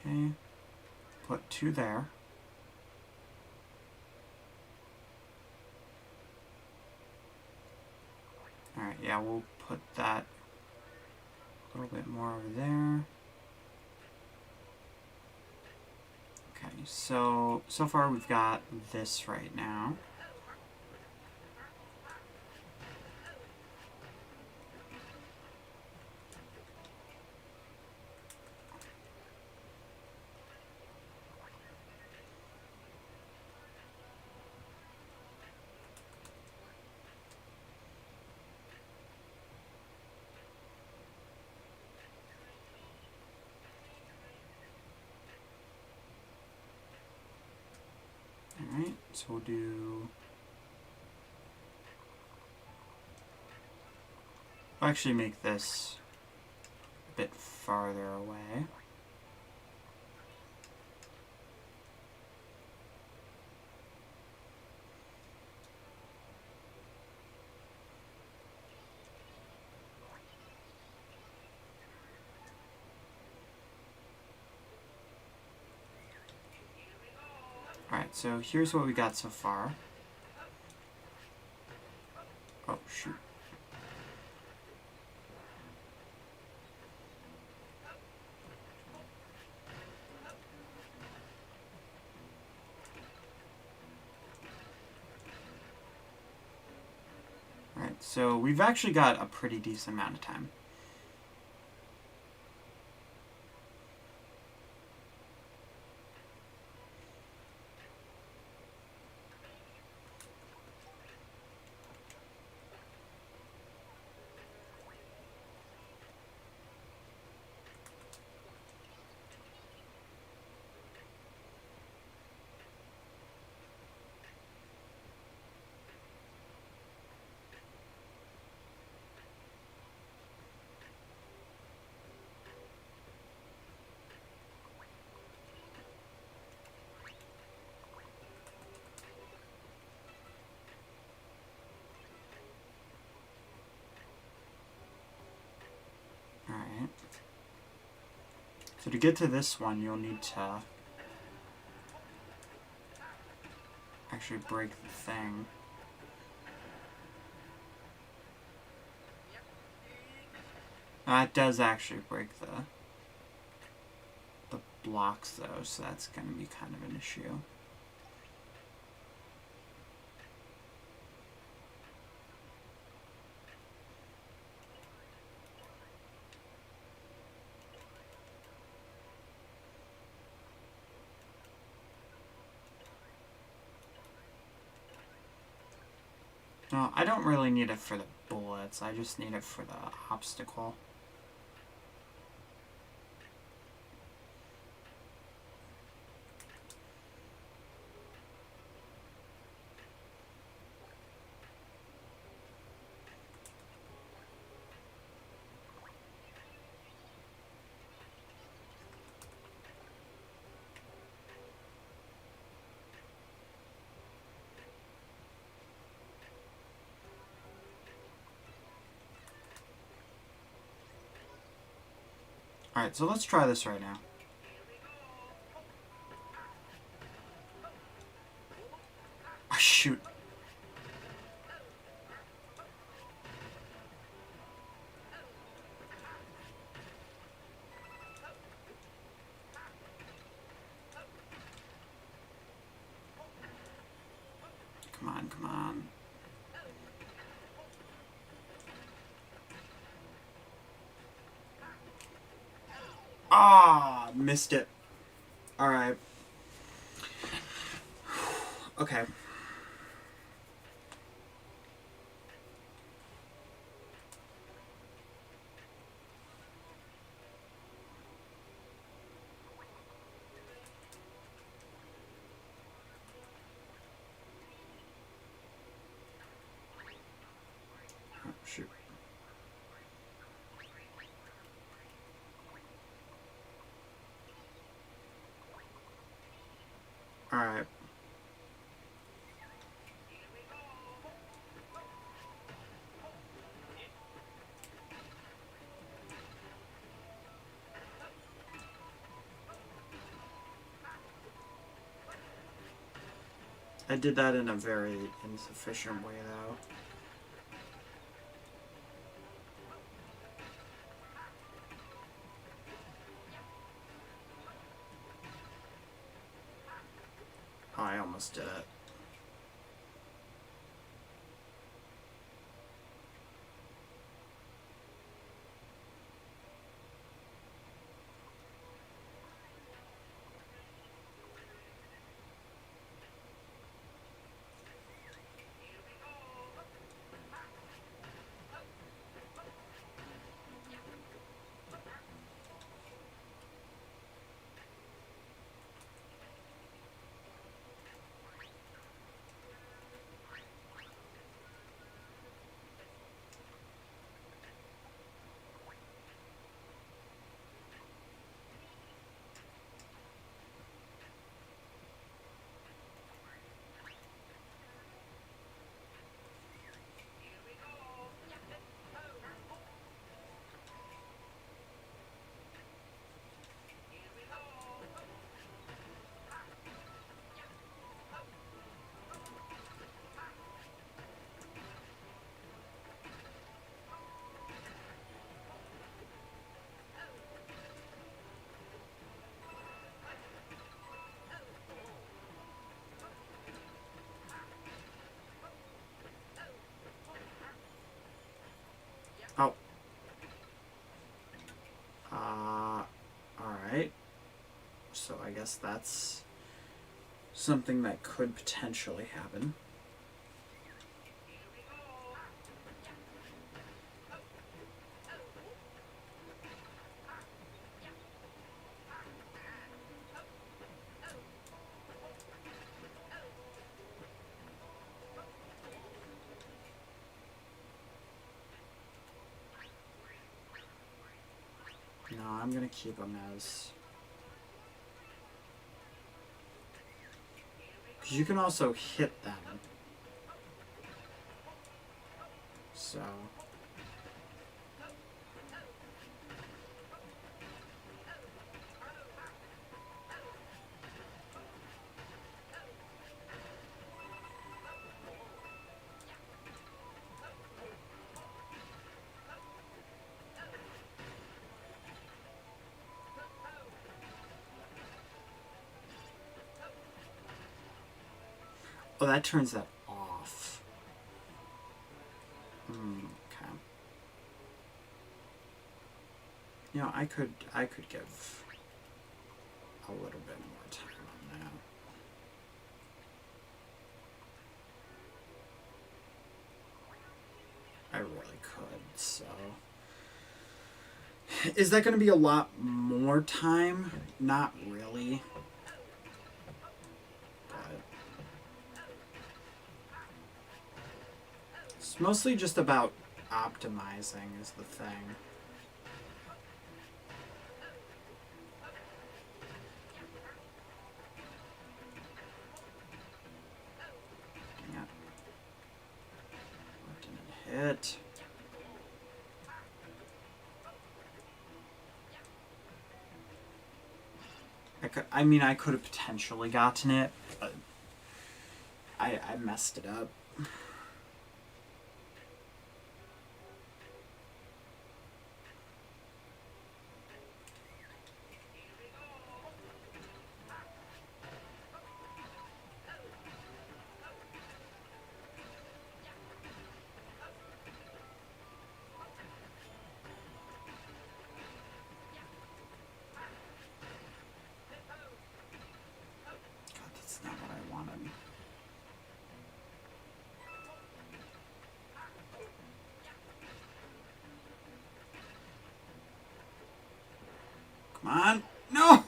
Okay, put 2 there. Alright, yeah, we'll put that a little bit more over there. Okay, so far we've got this right now. Alright, so we'll do... I'll actually make this a bit farther away. Alright, so here's what we got so far. Oh, shoot. Alright, so we've actually got a pretty decent amount of time. Alright. So to get to this one, you'll need to actually break the thing. It does actually break the blocks though, so that's going to be kind of an issue. No, I don't really need it for the bullets, I just need it for the obstacle. Alright, so let's try this right now. Oh, shoot. Come on, come on. Ah, missed it. Alright. Okay. Alright. I did that in a very insufficient way, though. Oh, I almost did it. Oh. Alright. So I guess that's something that could potentially happen. No, I'm gonna keep them as... because you can also hit them. So... oh, that turns that off. Okay. You know, I could give a little bit more time on that. I really could, so... is that going to be a lot more time? Not really. But it's mostly just about optimizing is the thing. Dang it. What didn't hit? I mean, I could have potentially gotten it, but I messed it up. God, that's not what I wanted. Come on. No!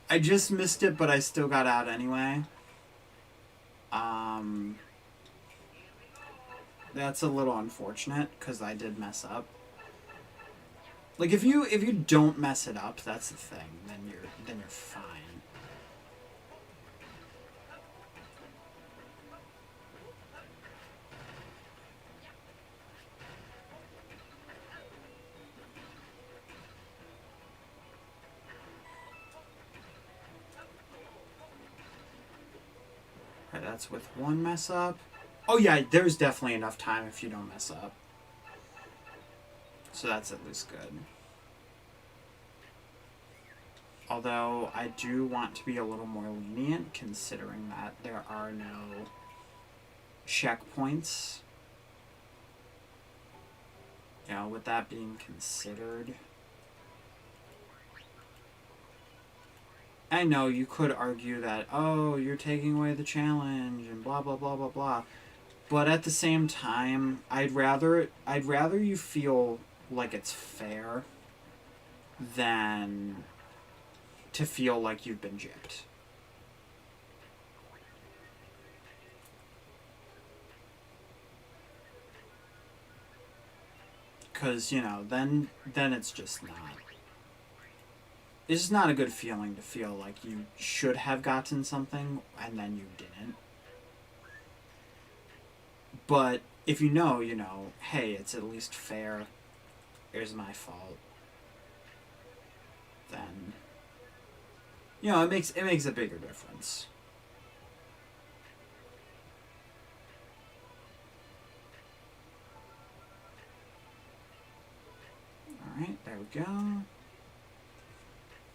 I just missed it, but I still got out anyway. That's a little unfortunate, because I did mess up. Like, if you don't mess it up, that's the thing, then you're fine. Alright, that's with one mess up. Oh yeah, there's definitely enough time if you don't mess up. So that's at least good. Although, I do want to be a little more lenient, considering that there are no checkpoints. You know, with that being considered. I know you could argue that, oh, you're taking away the challenge and blah blah blah blah blah. But at the same time, I'd rather you feel like it's fair than to feel like you've been gypped. Because, you know, then it's just not. It's not a good feeling to feel like you should have gotten something and then you didn't. But if you know, hey, it's at least fair. Here's my fault. Then, it makes a bigger difference. All right, there we go.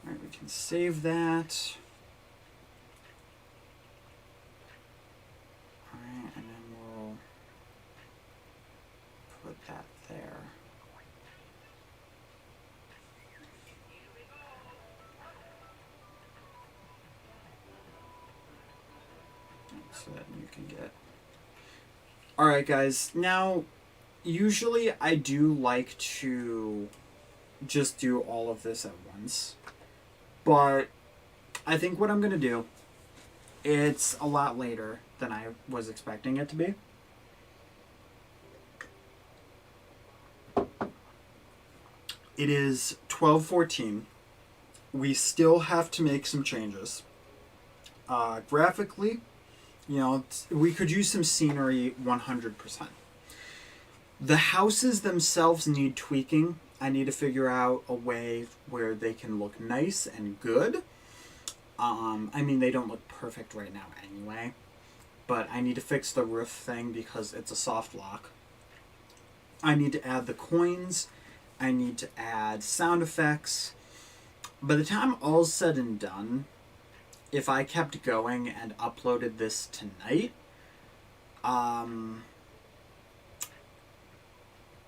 All right, we can save that. All right, and then we'll put that there. So that you can get... Alright guys, now, usually I do like to just do all of this at once. But I think what I'm going to do, it's a lot later than I was expecting it to be. It is 12:14. We still have to make some changes. Graphically, we could use some scenery 100%. The houses themselves need tweaking. I need to figure out a way where they can look nice and good. I mean, they don't look perfect right now anyway. But I need to fix the roof thing because it's a soft lock. I need to add the coins. I need to add sound effects. By the time all's said and done, if I kept going and uploaded this tonight,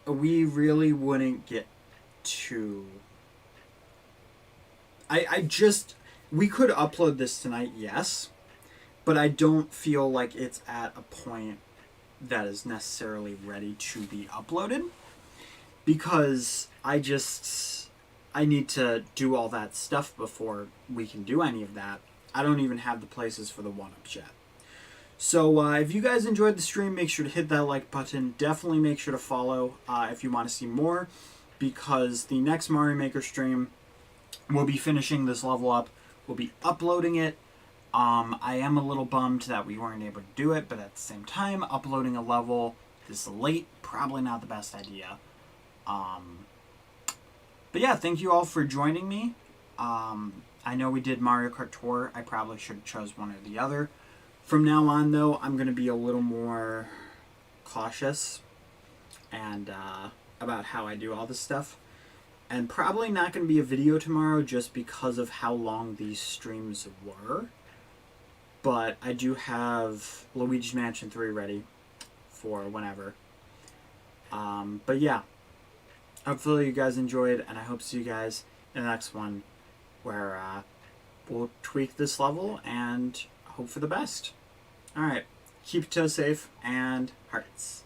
we really wouldn't get to... we could upload this tonight, yes, but I don't feel like it's at a point that is necessarily ready to be uploaded, because I need to do all that stuff before we can do any of that. I don't even have the places for the one-ups yet. So if you guys enjoyed the stream, make sure to hit that like button. Definitely make sure to follow if you want to see more, because the next Mario Maker stream, we'll be finishing this level up. We'll be uploading it. I am a little bummed that we weren't able to do it, but at the same time, uploading a level this late, probably not the best idea. But yeah, thank you all for joining me. I know we did Mario Kart Tour. I probably should have chose one or the other. From now on, though, I'm going to be a little more cautious and about how I do all this stuff. And probably not going to be a video tomorrow just because of how long these streams were. But I do have Luigi's Mansion 3 ready for whenever. But yeah, hopefully you guys enjoyed, and I hope to see you guys in the next one, where we'll tweak this level and hope for the best. Alright, keep your toes safe, and hearts.